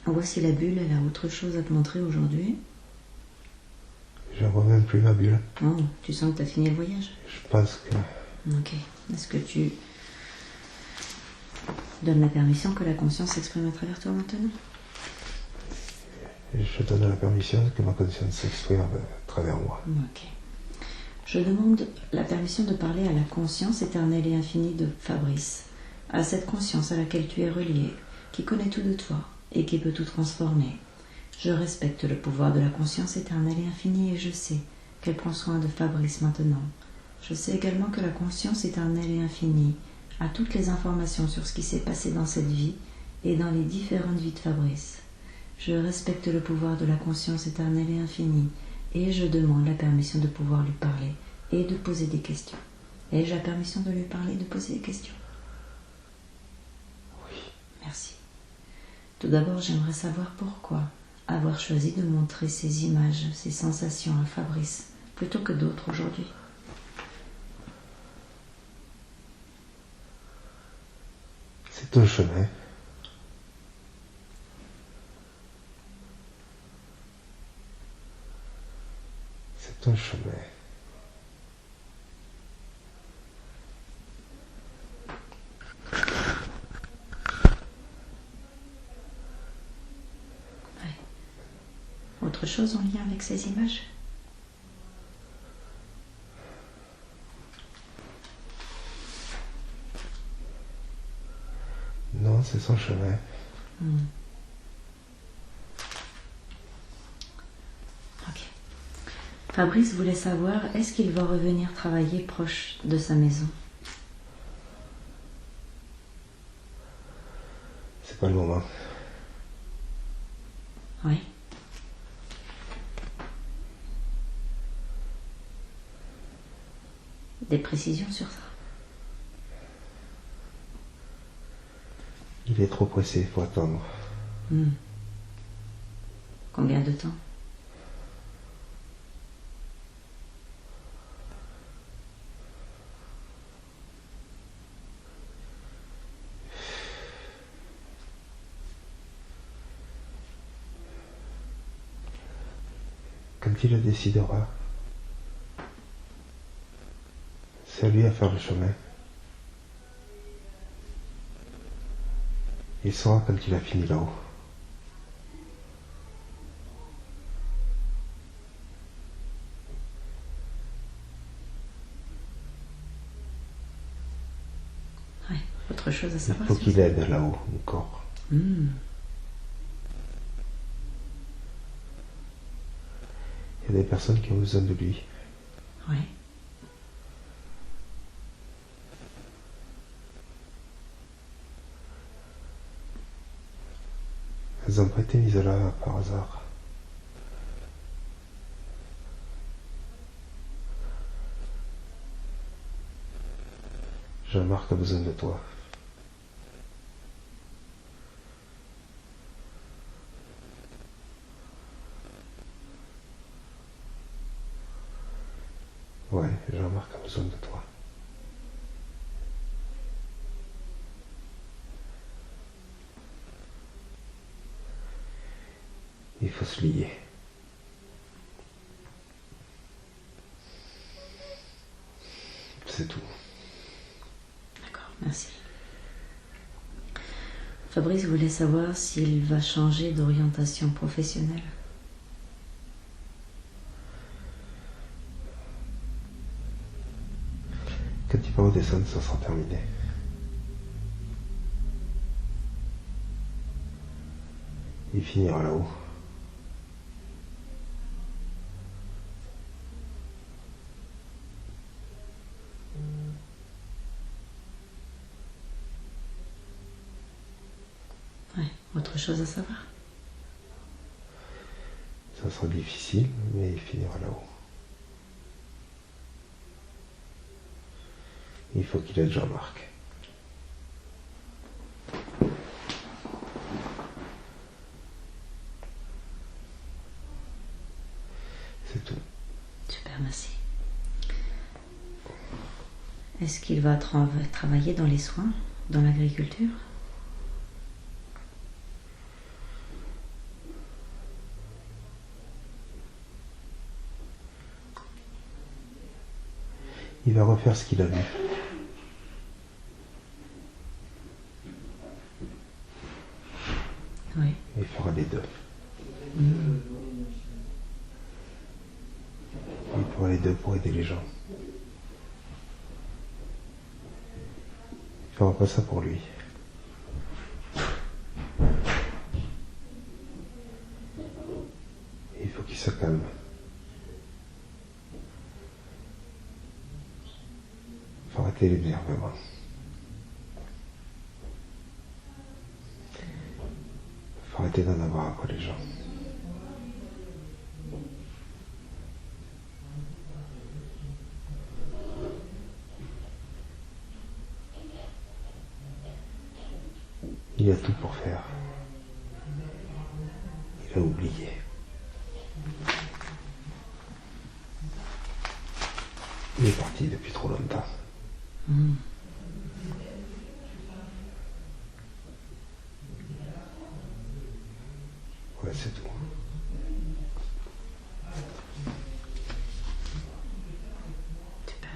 Voici la bulle, elle a autre chose à te montrer aujourd'hui. Je vois même plus ma bulle. Oh, tu sens que t'as fini le voyage? Je pense que Ok. Est-ce que tu donnes la permission que la conscience s'exprime à travers toi maintenant? je donne la permission que ma conscience s'exprime à travers moi. Ok. Je demande la permission de parler à la conscience éternelle et infinie de Fabrice, à cette conscience à laquelle tu es relié, qui connaît tout de toi et qui peut tout transformer. Je respecte le pouvoir de la conscience éternelle et infinie et je sais qu'elle prend soin de Fabrice maintenant. Je sais également que la conscience éternelle et infinie a toutes les informations sur ce qui s'est passé dans cette vie et dans les différentes vies de Fabrice. Je respecte le pouvoir de la conscience éternelle et infinie et je demande la permission de pouvoir lui parler et de poser des questions. Ai-je la permission de lui parler et de poser des questions? Oui. Merci. Tout d'abord, j'aimerais savoir pourquoi avoir choisi de montrer ces images, ces sensations à Fabrice, plutôt que d'autres aujourd'hui. C'est un chemin. C'est un chemin. Autre chose en lien avec ces images? Non, c'est son chemin. Ok. Fabrice voulait savoir, est-ce qu'il va revenir travailler proche de sa maison? C'est pas le moment. Oui. Des précisions sur ça? Il est trop pressé, il faut attendre. Combien de temps? Quand il le décidera, c'est à lui à faire le chemin. Il saura quand il a fini là-haut. Oui, autre chose à savoir. Il faut qu'il aide là-haut encore. Il y a des personnes qui ont besoin de lui. Oui. Elles n'ont pas été mises là par hasard. Jean-Marc a besoin de toi. Ouais, Jean-Marc a besoin de toi. Il faut se lier. C'est tout. D'accord, merci. Fabrice voulait savoir s'il va changer d'orientation professionnelle. Quand il va redescendre, ça sera terminé. Il finira là-haut. Ouais, autre chose à savoir. Ça sera difficile, mais il finira là-haut. Il faut qu'il aide Jean-Marc. C'est tout. Super, merci. Est-ce qu'il va travailler dans les soins, dans l'agriculture? Il va refaire ce qu'il a vu. Oui. Il fera les deux. Il fera les deux pour aider les gens. Il fera pas ça pour lui. Il faut qu'il se calme. Il faut arrêter l'énervement. Il faut arrêter d'en avoir après les gens. Il a tout pour faire. Il a oublié. Il est parti depuis trop longtemps. Ouais, c'est tout. Super.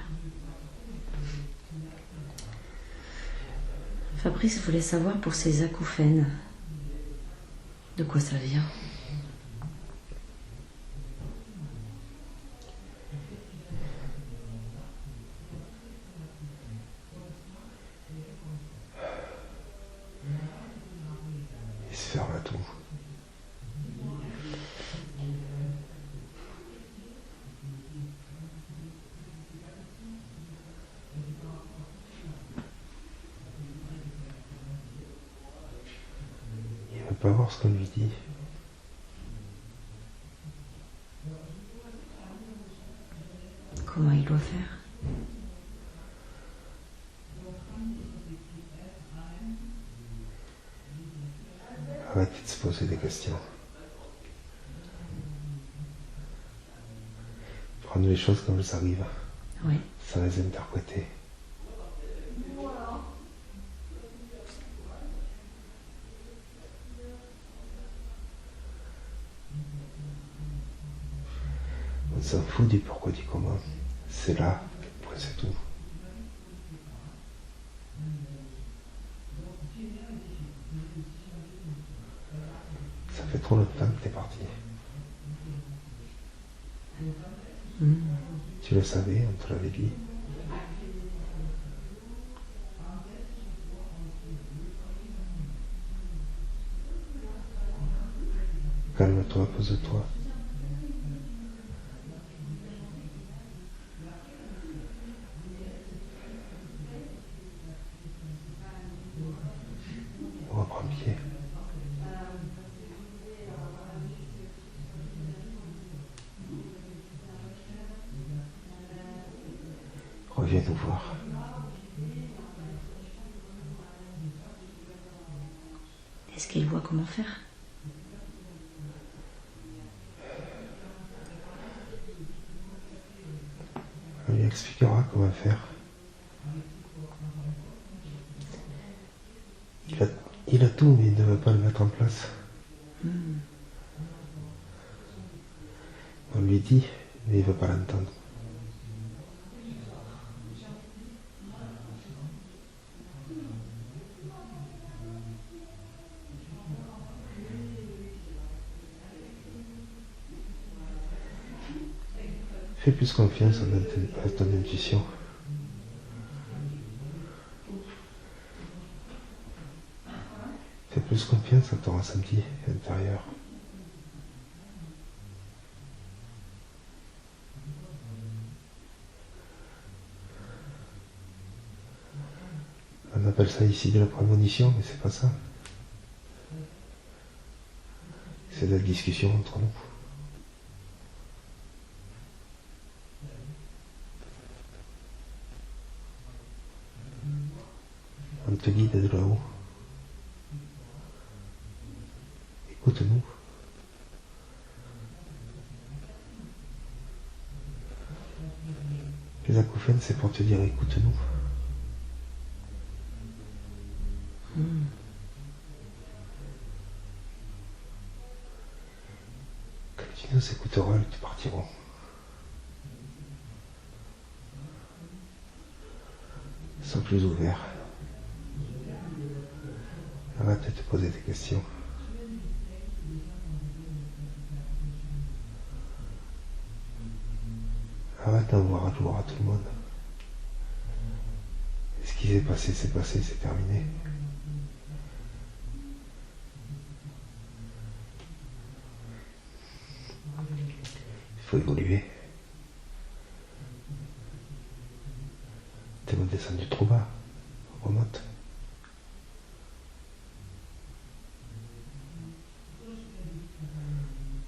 Fabrice voulait savoir pour ses acouphènes. De quoi ça vient? Il se ferme à tout. pas voir ce qu'on lui dit. Comment il doit faire? Arrêtez de se poser des questions. Prendre les choses comme elles arrivent, Oui. sans les interpréter. On s'en fout du pourquoi, du comment. C'est là, après c'est tout. Ça fait trop longtemps que t'es parti. Tu le savais, on te l'avait dit. Calme-toi, pose-toi. On reprend pied. Reviens nous voir. Est-ce qu'il voit comment faire? On lui expliquera comment faire. Il a tout, mais il ne veut pas le mettre en place. On lui dit, mais il ne veut pas l'entendre. Fais plus confiance à ton intuition. Fais plus confiance à ton ressenti intérieur. On appelle ça ici de la prémonition, mais c'est pas ça. C'est de la discussion entre nous. On te guide de là-haut. Écoute-nous. Les acouphènes, c'est pour te dire écoute-nous. Quand tu nous écouteras, ils te partiront. Ils sont plus ouverts. Arrête de te poser des questions. Arrête d'en voir à jour à tout le monde. Et ce qui s'est passé, c'est terminé. Il faut évoluer. T'es descendu trop bas. Remonte.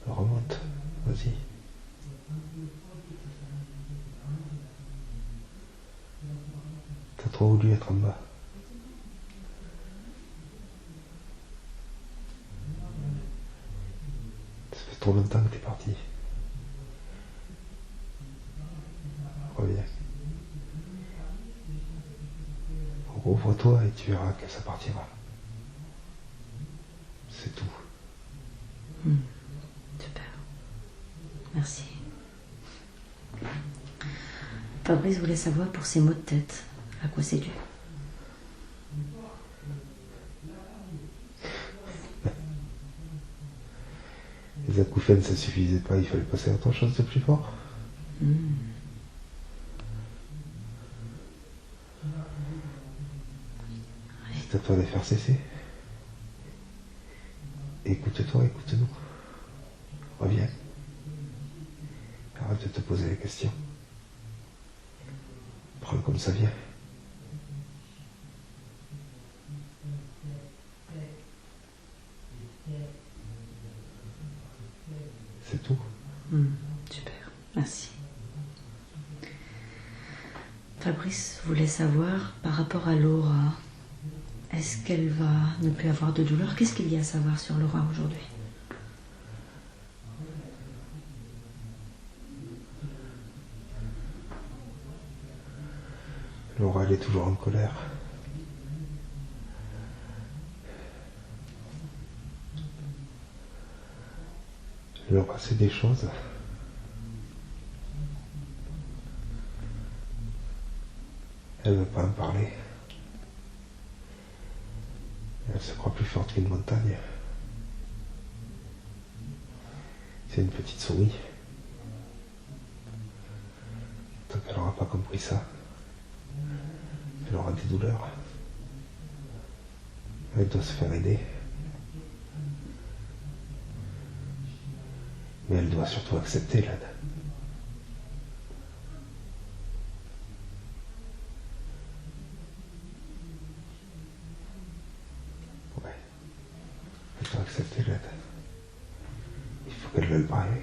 Remonte. Vas-y. T'as trop voulu être en bas. Ça fait trop longtemps que t'es parti. Reviens. Ouvre-toi et tu verras que ça partira. C'est tout. Super. Merci. Fabrice voulait savoir pour ses maux de tête, à quoi c'est dû. Les acouphènes, ça suffisait pas, il fallait passer à autre chose de plus fort. C'est à toi de faire cesser. Écoute-toi, écoute-nous. Reviens. Arrête de te poser les questions. Prends comme ça vient. Super, merci. Fabrice voulait savoir par rapport à Laura, est-ce qu'elle va ne plus avoir de douleur? Qu'est-ce qu'il y a à savoir sur Laura aujourd'hui? Laura, elle est toujours en colère. Laura, c'est des choses. Elle ne veut pas en parler. Elle se croit plus forte qu'une montagne. C'est une petite souris. Tant qu'elle n'aura pas compris ça, elle aura des douleurs. Elle doit se faire aider. Mais elle doit surtout accepter l'aide. Ouais. Elle doit accepter l'aide. Il faut qu'elle veuille parler.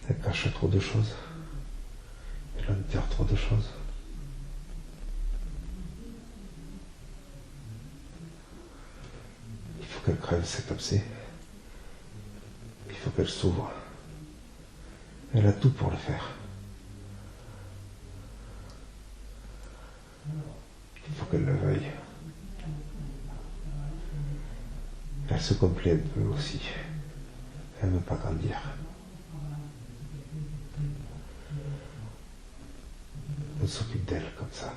Elle cache trop de choses. Elle enterre trop de choses. Il faut qu'elle crève cet abcès. Il faut qu'elle s'ouvre. Elle a tout pour le faire. Il faut qu'elle le veuille. Elle se complaît un peu aussi. Elle ne veut pas grandir. On s'occupe d'elle comme ça.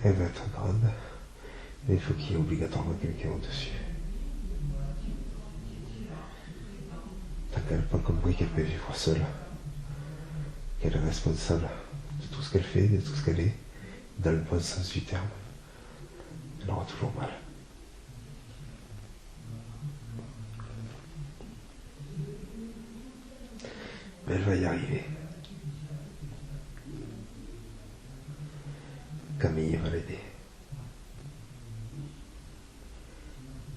Elle va être grande, mais il faut qu'il y ait obligatoirement quelqu'un au-dessus. Tant qu'elle n'a pas compris qu'elle peut vivre seule, qu'elle est responsable de tout ce qu'elle fait, de tout ce qu'elle est, dans le bon sens du terme, elle aura toujours mal. Mais elle va y arriver. Camille va l'aider.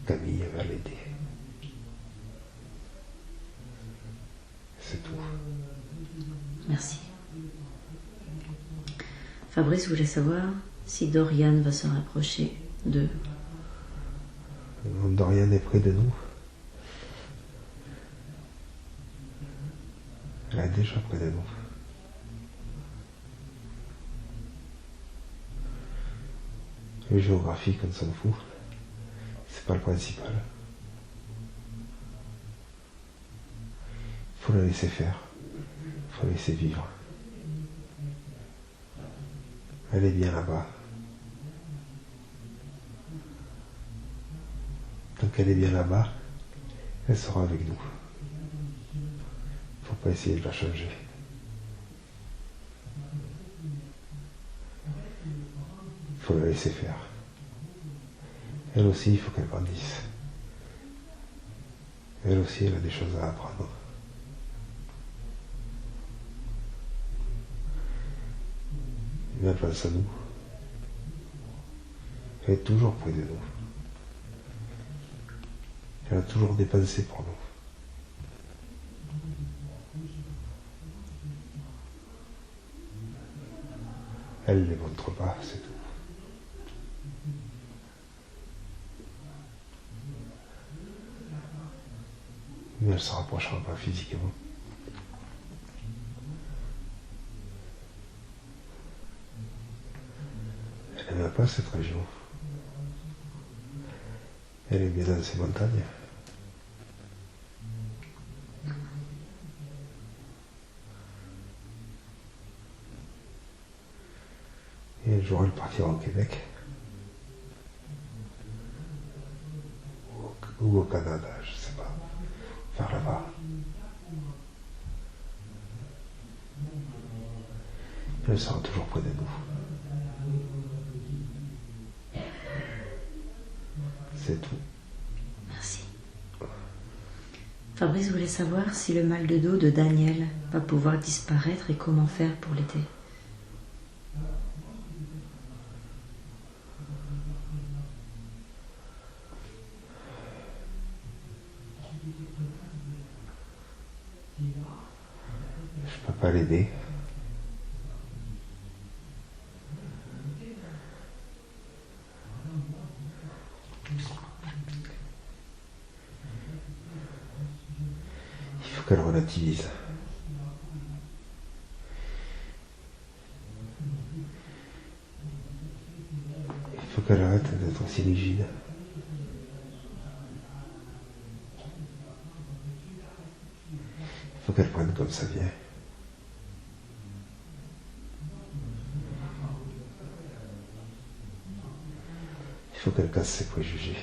Camille va l'aider. C'est tout. Merci. Fabrice voulait savoir si Dorian va se rapprocher de... Dorian est près de nous. Elle est déjà près de nous. Le géographique, on s'en fout. C'est pas le principal. Il faut la laisser faire. Il faut la laisser vivre. Elle est bien là-bas. Tant qu'elle est bien là-bas, elle sera avec nous. Faut pas essayer de la changer. Il faut la laisser faire. Elle aussi, il faut qu'elle grandisse. Elle aussi, elle a des choses à apprendre. Mais elle pense à nous. Elle est toujours près de nous. Elle a toujours des pensées pour nous. Elle ne les montre pas, c'est tout. Mais elle ne se rapprochera pas physiquement. Elle n'aime pas cette région. Elle est bien dans ces montagnes. Et un jour, elle partira au Québec. Ou au Canada, je ne sais pas. Vers là-bas. Elle sera toujours près de nous. C'est tout. Merci. Fabrice voulait savoir si le mal de dos de Daniel va pouvoir disparaître et comment faire pour l'aider. Je peux pas l'aider. Il faut qu'elle relativise. Il faut qu'elle arrête d'être aussi rigide. Il faut qu'elle prenne comme ça vient. Il faut qu'elle casse ses préjugés.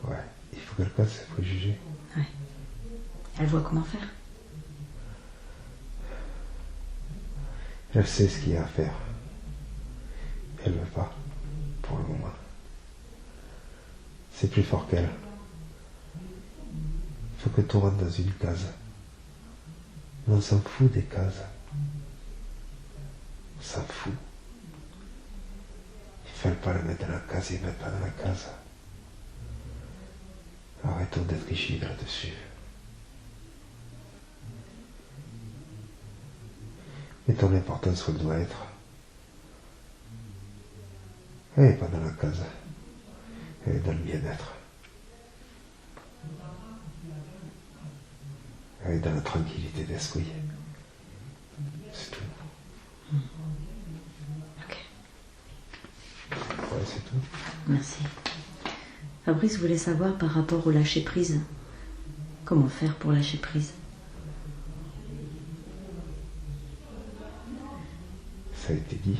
Ouais, il faut qu'elle casse ses préjugés. Ouais. Elle voit comment faire. Elle sait ce qu'il y a à faire. Elle ne veut pas, pour le moment. C'est plus fort qu'elle. Il faut que tout rentre dans une case. Mais on s'en fout des cases. On s'en fout. Il ne fallait pas la mettre dans la case et mettre pas dans la case. Arrêtons d'être rigides là-dessus. Mettons l'importance où elle doit être. Elle n'est pas dans la case. Elle est dans le bien-être. Elle est dans la tranquillité d'esprit. C'est tout. Ok. Ouais, c'est tout. Merci. Fabrice voulait savoir par rapport au lâcher-prise. Comment faire pour lâcher prise? Ça a été dit.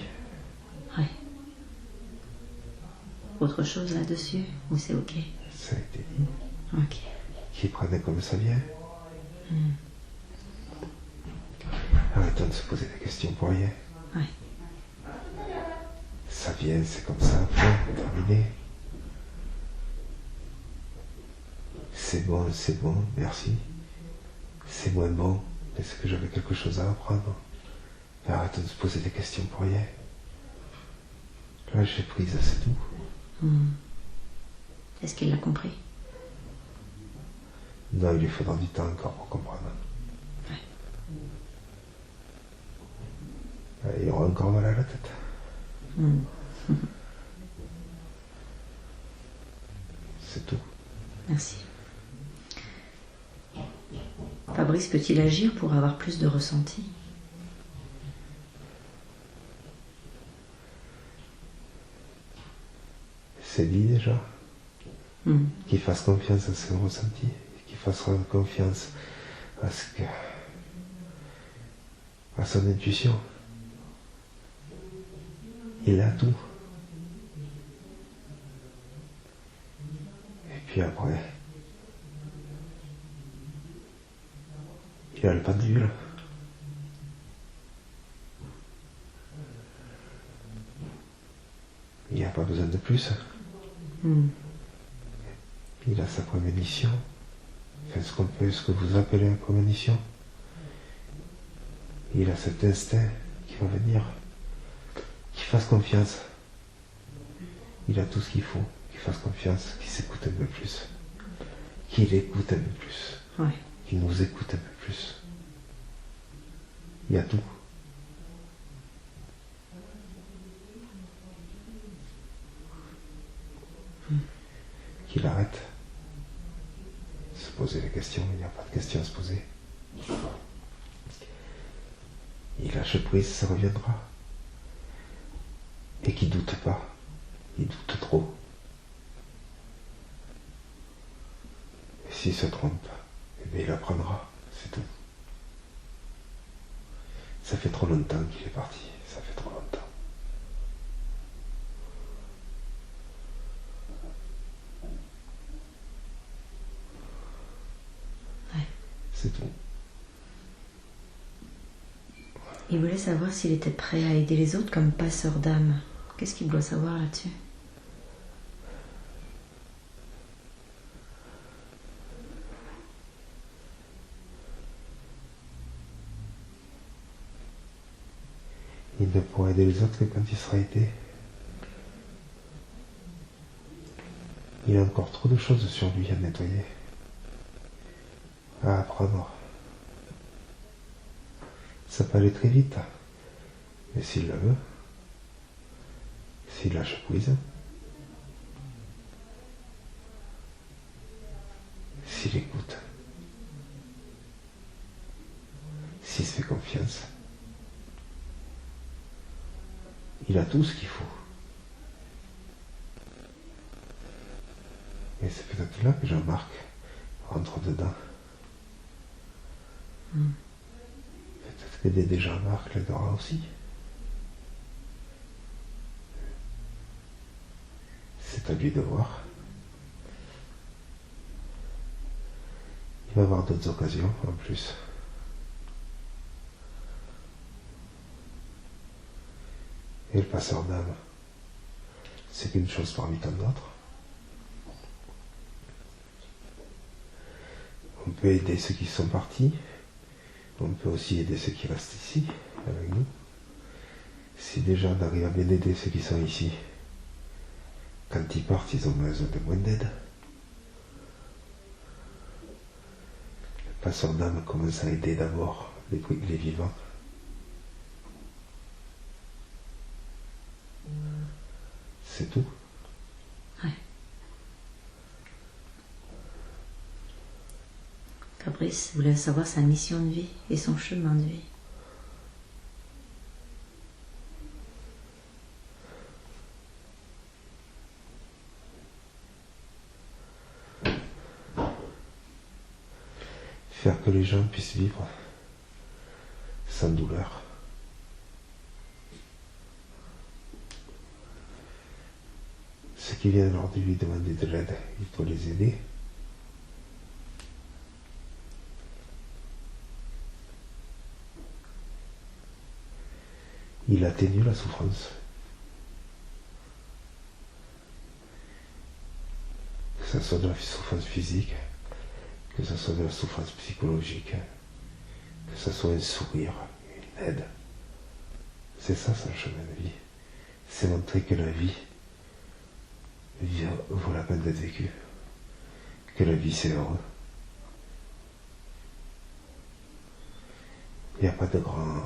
Ouais. Autre chose là-dessus? Ou c'est ok? Ça a été dit. Ok. Qui prenait comme ça vient. Arrêtons de se poser des questions pour rien. Ouais. Ça vient, c'est comme ça, point, terminé. C'est bon, merci. C'est moins bon, est-ce que j'avais quelque chose à apprendre? Mais arrêtons de se poser des questions pour rien. Là, j'ai prise, c'est tout. Est-ce qu'il l'a compris? Non, il lui faudra du temps encore pour comprendre. Il aura encore mal à la tête. C'est tout. Merci. Fabrice peut-il agir pour avoir plus de ressenti? C'est dit déjà. Qu'il fasse confiance à ses ressentis. Qu'il fasse confiance à son intuition. Il a tout. Et puis après, il a le pendule. Il n'y a pas besoin de plus. Il a sa prémonition. Enfin, ce que vous appelez une prémonition. Il a cet instinct qui va venir. Qu'il fasse confiance. Il a tout ce qu'il faut. Qu'il fasse confiance, qu'il s'écoute un peu plus. Qu'il écoute un peu plus. Ouais. Qu'il nous écoute un peu plus. Il y a tout. Qu'il arrête de se poser les questions. Il n'y a pas de questions à se poser. Il lâche prise, ça reviendra. Et qu'il doute pas. Il doute trop. Et s'il se trompe, eh bien il apprendra. C'est tout. Ça fait trop longtemps qu'il est parti. Ça fait trop longtemps. Il voulait savoir s'il était prêt à aider les autres comme passeur d'âme. Qu'est-ce qu'il doit savoir là-dessus? Il ne pourra aider les autres que quand il sera aidé. Il a encore trop de choses sur lui à nettoyer, à apprendre. Ça peut aller très vite, mais s'il le veut, s'il lâche prise, s'il écoute, s'il se fait confiance, il a tout ce qu'il faut. Et c'est peut-être là que Jean-Marc rentre dedans. Peut-être que d'aider Jean-Marc l'aidera aussi. C'est à lui de voir. Il va avoir d'autres occasions en plus. Et le passeur d'âme, c'est qu'une chose parmi tant d'autres. On peut aider ceux qui sont partis. On peut aussi aider ceux qui restent ici, avec nous. Si déjà on arrive à bien aider ceux qui sont ici, quand ils partent, ils ont besoin de moins d'aide. Le passeur d'âme commence à aider d'abord les vivants. C'est tout. Ouais. Fabrice voulait savoir sa mission de vie et son chemin de vie. Faire que les gens puissent vivre sans douleur. Ceux qui viennent alors de lui demander de l'aide, il faut les aider. Il atténue la souffrance. Que ce soit de la souffrance physique, que ce soit de la souffrance psychologique, que ce soit un sourire, une aide. C'est ça son chemin de vie. C'est montrer que la vie vaut la peine d'être vécue. Que la vie c'est heureux. Il n'y a pas de grandes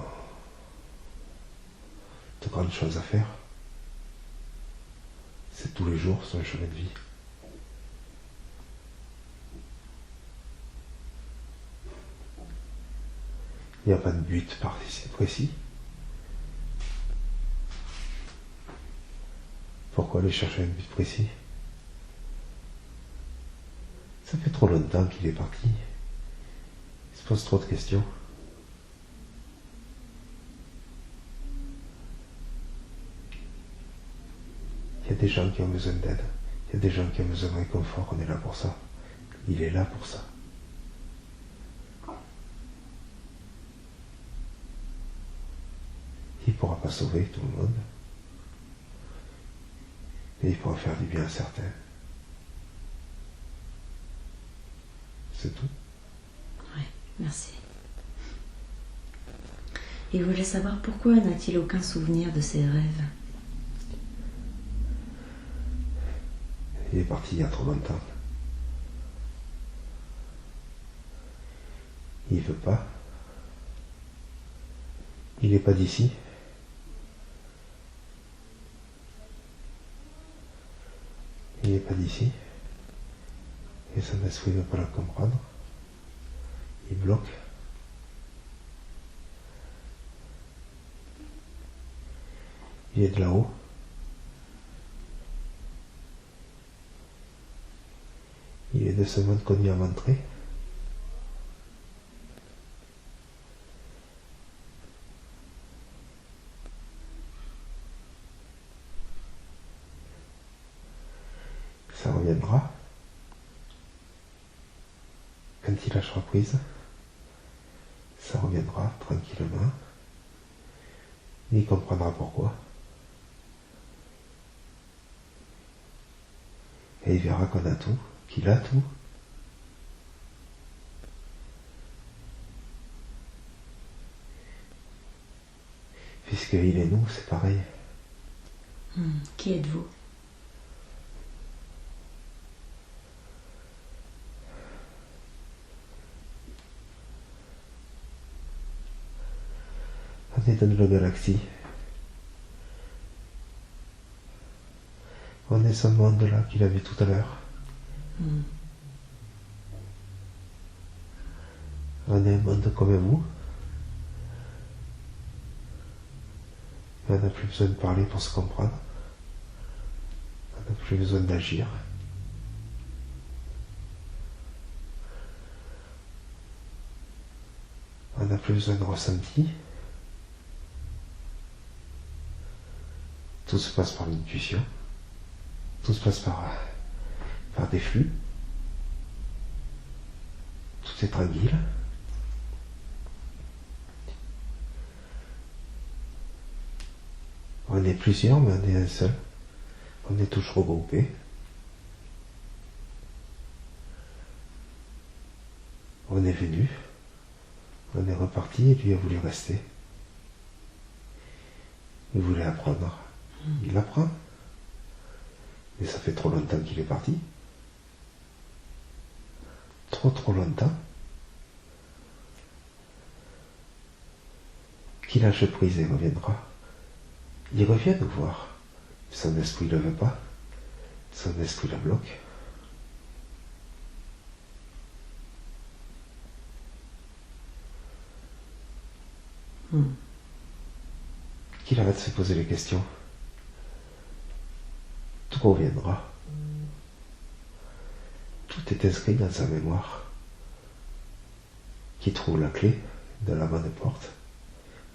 choses à faire. C'est tous les jours son chemin de vie. Il n'y a pas de but précis. Pourquoi aller chercher un but précis? Ça fait trop longtemps qu'il est parti. Il se pose trop de questions. Il y a des gens qui ont besoin d'aide. Il y a des gens qui ont besoin de réconfort. On est là pour ça. Il est là pour ça. Il ne pourra pas sauver tout le monde. Mais il pourra faire du bien à certains. C'est tout. Oui, merci. Il voulait savoir pourquoi n'a-t-il aucun souvenir de ses rêves. Il est parti il y a trop longtemps. Il veut pas. Il n'est pas d'ici. Il n'est pas d'ici. Et son esprit ne veut pas le comprendre. Il bloque. Il est de là-haut. Il est de ce monde qu'on y a montré. Ça reviendra. Quand il lâchera prise, ça reviendra tranquillement. Il comprendra pourquoi. Et il verra qu'on a tout, qu'il a tout. Puisqu'il est nous, c'est pareil. Qui êtes-vous? On est dans la galaxie. On est ce monde-là qu'il a vu tout à l'heure. On est un monde comme vous. On n'a plus besoin de parler pour se comprendre. On n'a plus besoin d'agir. On n'a plus besoin de ressenti. Tout se passe par l'intuition. Tout se passe par des flux. Tout est tranquille. On est plusieurs, mais on est un seul. On est tous regroupés. On est venu. On est reparti et lui a voulu rester. Il voulait apprendre. Il apprend. Mais ça fait trop longtemps qu'il est parti. Trop longtemps. Qu'il lâche prise et reviendra. Il revient nous voir. Son esprit ne le veut pas. Son esprit le bloque. Qu'il arrête de se poser les questions. Tout reviendra. Tout est inscrit dans sa mémoire. Qui trouve la clé de la bonne porte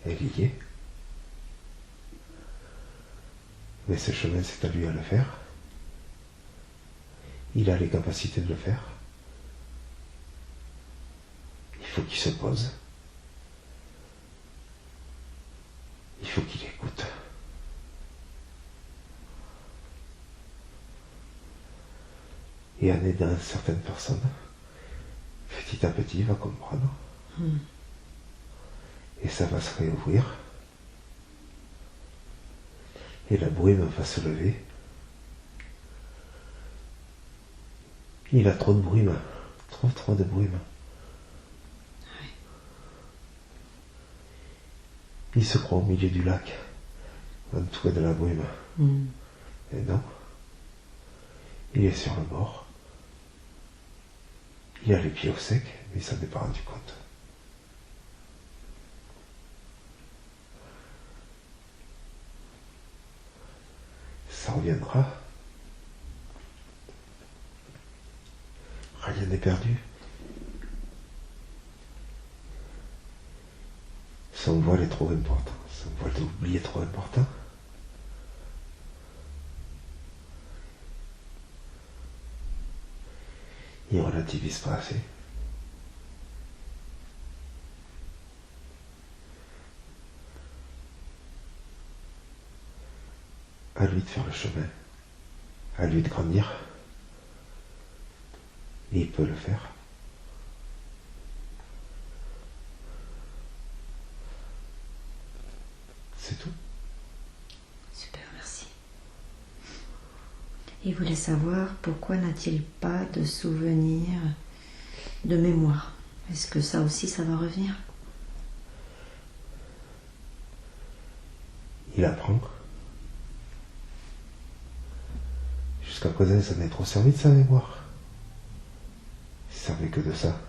est liée. Mais ce chemin, c'est à lui à le faire. Il a les capacités de le faire. Il faut qu'il se pose. Il faut qu'il écoute. Et en aidant certaines personnes, petit à petit, il va comprendre. Et ça va se réouvrir. Et la brume va se lever. Il a trop de brume. Trop de brume. Il se croit au milieu du lac, entouré de la brume. Et non. Il est sur le bord. Il a les pieds au sec, mais il s'en est pas rendu compte. Ça reviendra. Rien n'est perdu. Son voile est trop important. Son voile d'oubli est trop important. Il relativise pas assez. À lui de faire le chemin. À lui de grandir. Et il peut le faire. C'est tout. Super, merci. Il voulait savoir pourquoi n'a-t-il pas de souvenir de mémoire. Est-ce que ça aussi, ça va revenir? Il apprend. Jusqu'à présent, il s'en est trop servi de sa mémoire. Il servait que de ça.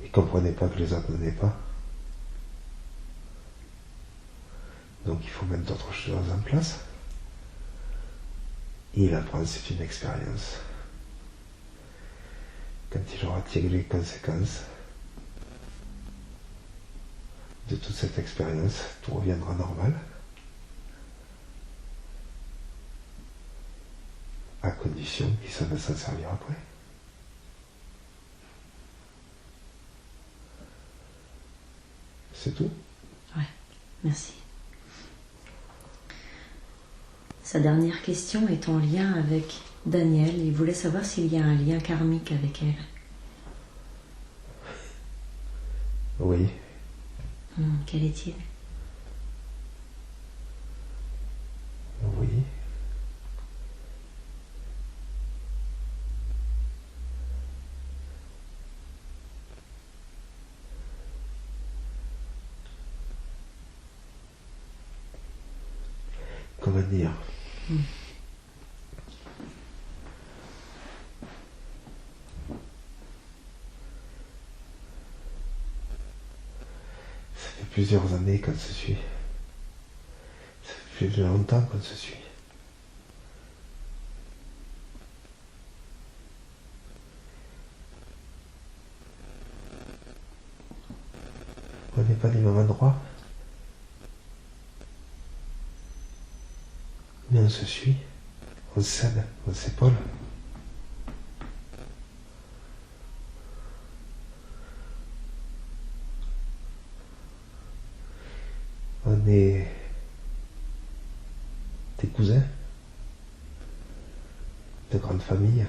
Il ne comprenait pas que les autres n'en aient pas. Donc il faut mettre d'autres choses en place. Et il apprend, c'est une expérience. Quand il aura tiré les conséquences de toute cette expérience, tout reviendra normal. À condition qu'il savent s'en servir après. C'est tout. Ouais, merci. Sa dernière question est en lien avec Daniel. Il voulait savoir s'il y a un lien karmique avec elle. Oui. Quel est-il? Oui. Comment dire? Ça fait plusieurs années qu'on se suit. Ça fait plus longtemps qu'on se suit. On n'est pas du même endroit. Mais on se suit. On s'aide, on s'épaule. On est des cousins, de grande famille.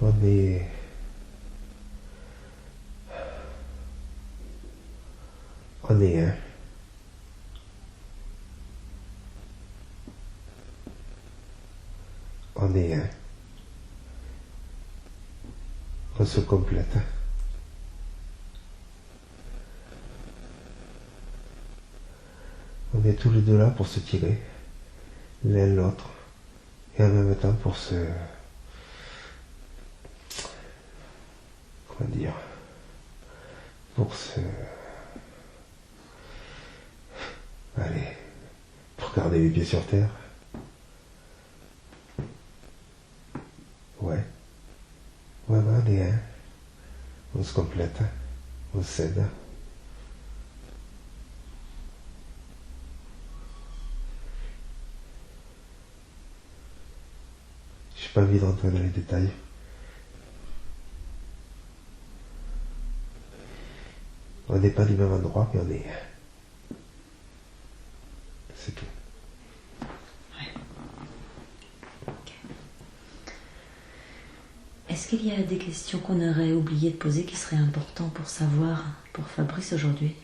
On est un. On est un. On se complète. On est tous les deux là pour se tirer, l'un l'autre, et en même temps pour se... Comment dire? Pour se... Allez, pour garder les pieds sur terre. Ouais. Ouais, on est un. On se complète, on s'aide. J'ai pas envie de rentrer dans les détails. On n'est pas du même endroit, mais on est un. C'est tout. Est-ce qu'il y a des questions qu'on aurait oublié de poser qui seraient importantes pour savoir pour Fabrice aujourd'hui?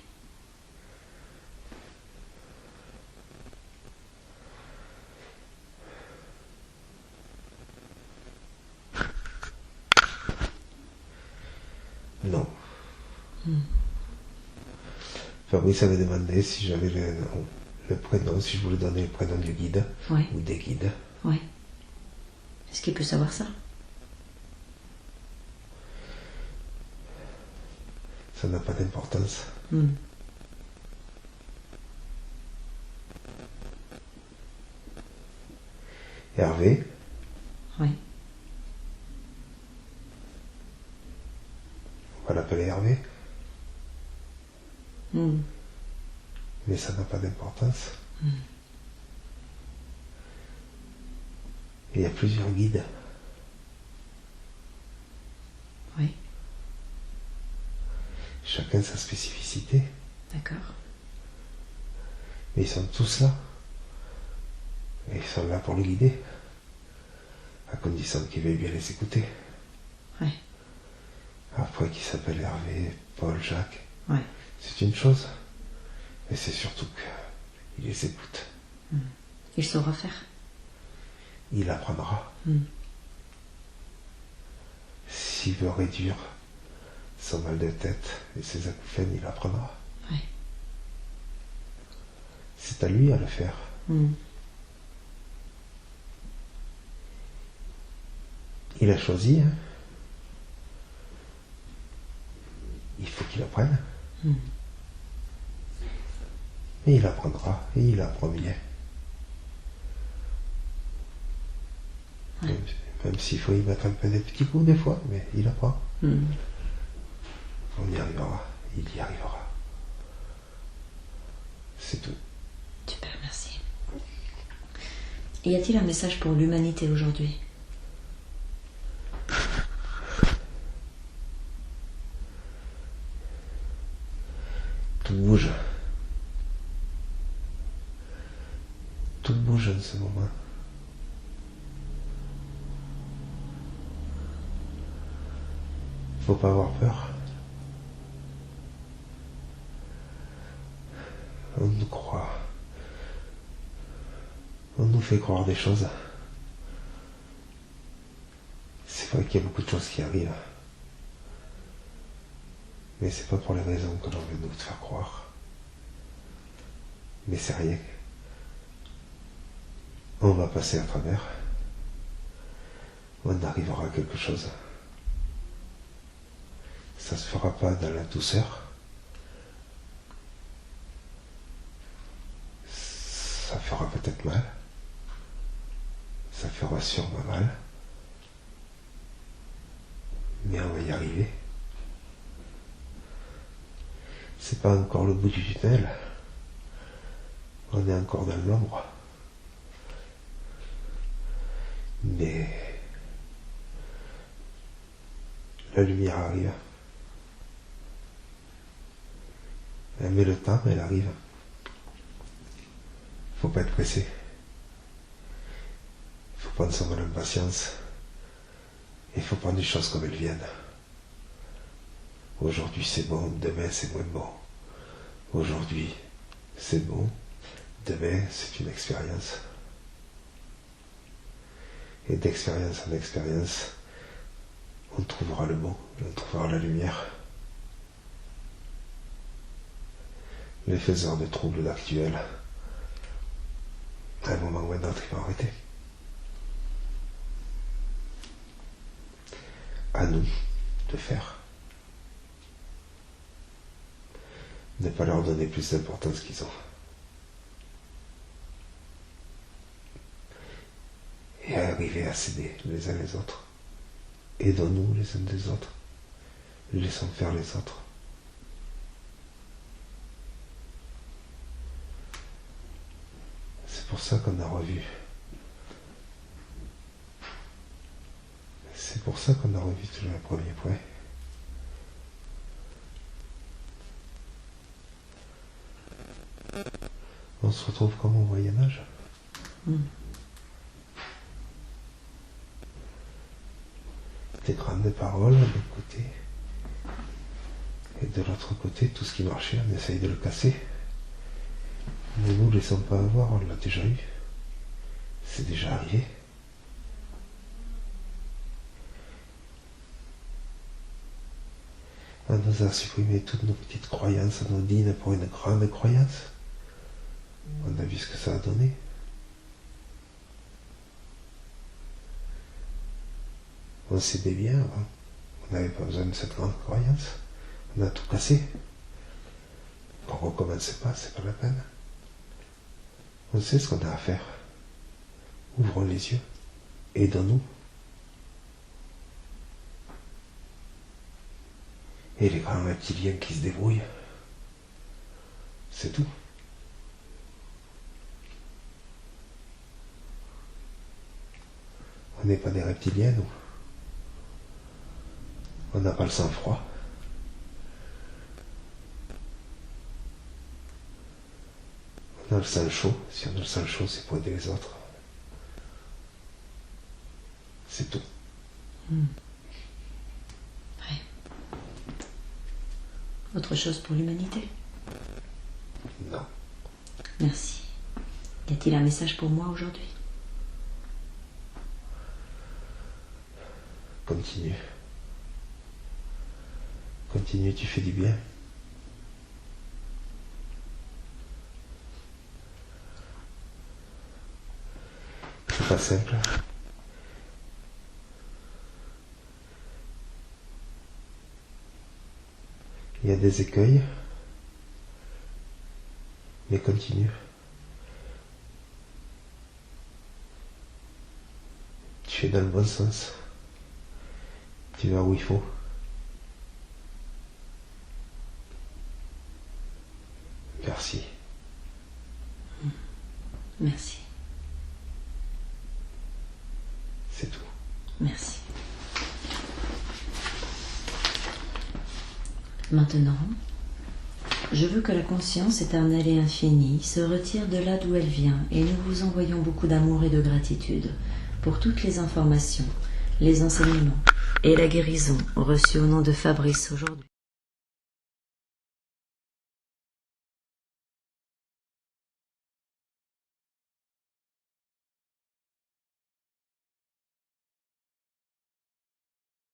Non. Fabrice avait demandé si j'avais le prénom, si je voulais donner le prénom du guide ou des guides. Oui. Est-ce qu'il peut savoir ça? Ça n'a pas d'importance. Hervé. Oui. On va l'appeler Hervé. Mais ça n'a pas d'importance. Il y a plusieurs guides. Oui. Chacun sa spécificité. D'accord. Mais ils sont tous là. Et ils sont là pour le guider. À condition qu'il veuille bien les écouter. Oui. Après, qu'il s'appelle Hervé, Paul, Jacques. Oui. C'est une chose. Mais c'est surtout qu'il les écoute. Il saura faire. Il apprendra. S'il veut réduire son mal de tête et ses acouphènes, il apprendra. Oui. C'est à lui à le faire. Il a choisi. Hein. Il faut qu'il apprenne. Et il apprendra. Et il apprend bien. Même s'il faut y mettre un peu des petits coups des fois, mais il apprend. On y arrivera. Il y arrivera. C'est tout. Super, merci. Y a-t-il un message pour l'humanité aujourd'hui? jeune ce moment. Faut pas avoir peur. On nous croit. On nous fait croire des choses. C'est vrai qu'il y a beaucoup de choses qui arrivent. Mais c'est pas pour les raisons que l'on veut nous faire croire. Mais c'est rien. On va passer à travers. On arrivera à quelque chose. Ça se fera pas dans la douceur. Ça fera peut-être mal. Ça fera sûrement mal. Mais on va y arriver. C'est pas encore le bout du tunnel. On est encore dans l'ombre. Mais la lumière arrive. Elle met le temps, elle arrive. Faut pas être pressé. Faut prendre son mal en patience. Il faut prendre les choses comme elles viennent. Aujourd'hui c'est bon, demain c'est moins bon. Aujourd'hui c'est bon, demain c'est une expérience. Et d'expérience en expérience, on trouvera le bon, on trouvera la lumière. Les faiseurs de troubles actuels, à un moment ou à un autre, ils vont arrêter. À nous de faire. Ne pas leur donner plus d'importance qu'ils ont. Et à arriver à s'aider les uns les autres. Aidons-nous les uns des autres. Laissons faire les autres. C'est pour ça qu'on a revu. C'est pour ça qu'on a revu toujours le premier point. On se retrouve comme au Moyen-Âge. Des grandes paroles d'un côté. Et de l'autre côté, tout ce qui marchait, on essaye de le casser. Ne nous laissons pas avoir, on l'a déjà eu. C'est déjà arrivé. On nous a supprimé toutes nos petites croyances anodines pour une grande croyance. On a vu ce que ça a donné. On s'aidait bien avant. On n'avait pas besoin de cette grande croyance. On a tout cassé. On ne recommence pas, c'est pas la peine. On sait ce qu'on a à faire. Ouvrons les yeux. Aidons-nous. Et les grands reptiliens qui se débrouillent. C'est tout. On n'est pas des reptiliens, nous. On n'a pas le sang-froid. On a le sang chaud. Si on a le sang chaud, c'est pour aider les autres. C'est tout. Ouais. Autre chose pour l'humanité? Non. Merci. Y a-t-il un message pour moi aujourd'hui? Continue. Continue, tu fais du bien. C'est pas simple. Il y a des écueils. Mais continue. Tu es dans le bon sens. Tu vas où il faut. Merci. Merci. C'est tout. Merci. Maintenant, Je veux que la conscience éternelle et infinie se retire de là d'où elle vient et nous vous envoyons beaucoup d'amour et de gratitude pour toutes les informations, les enseignements et la guérison reçus au nom de Fabrice aujourd'hui.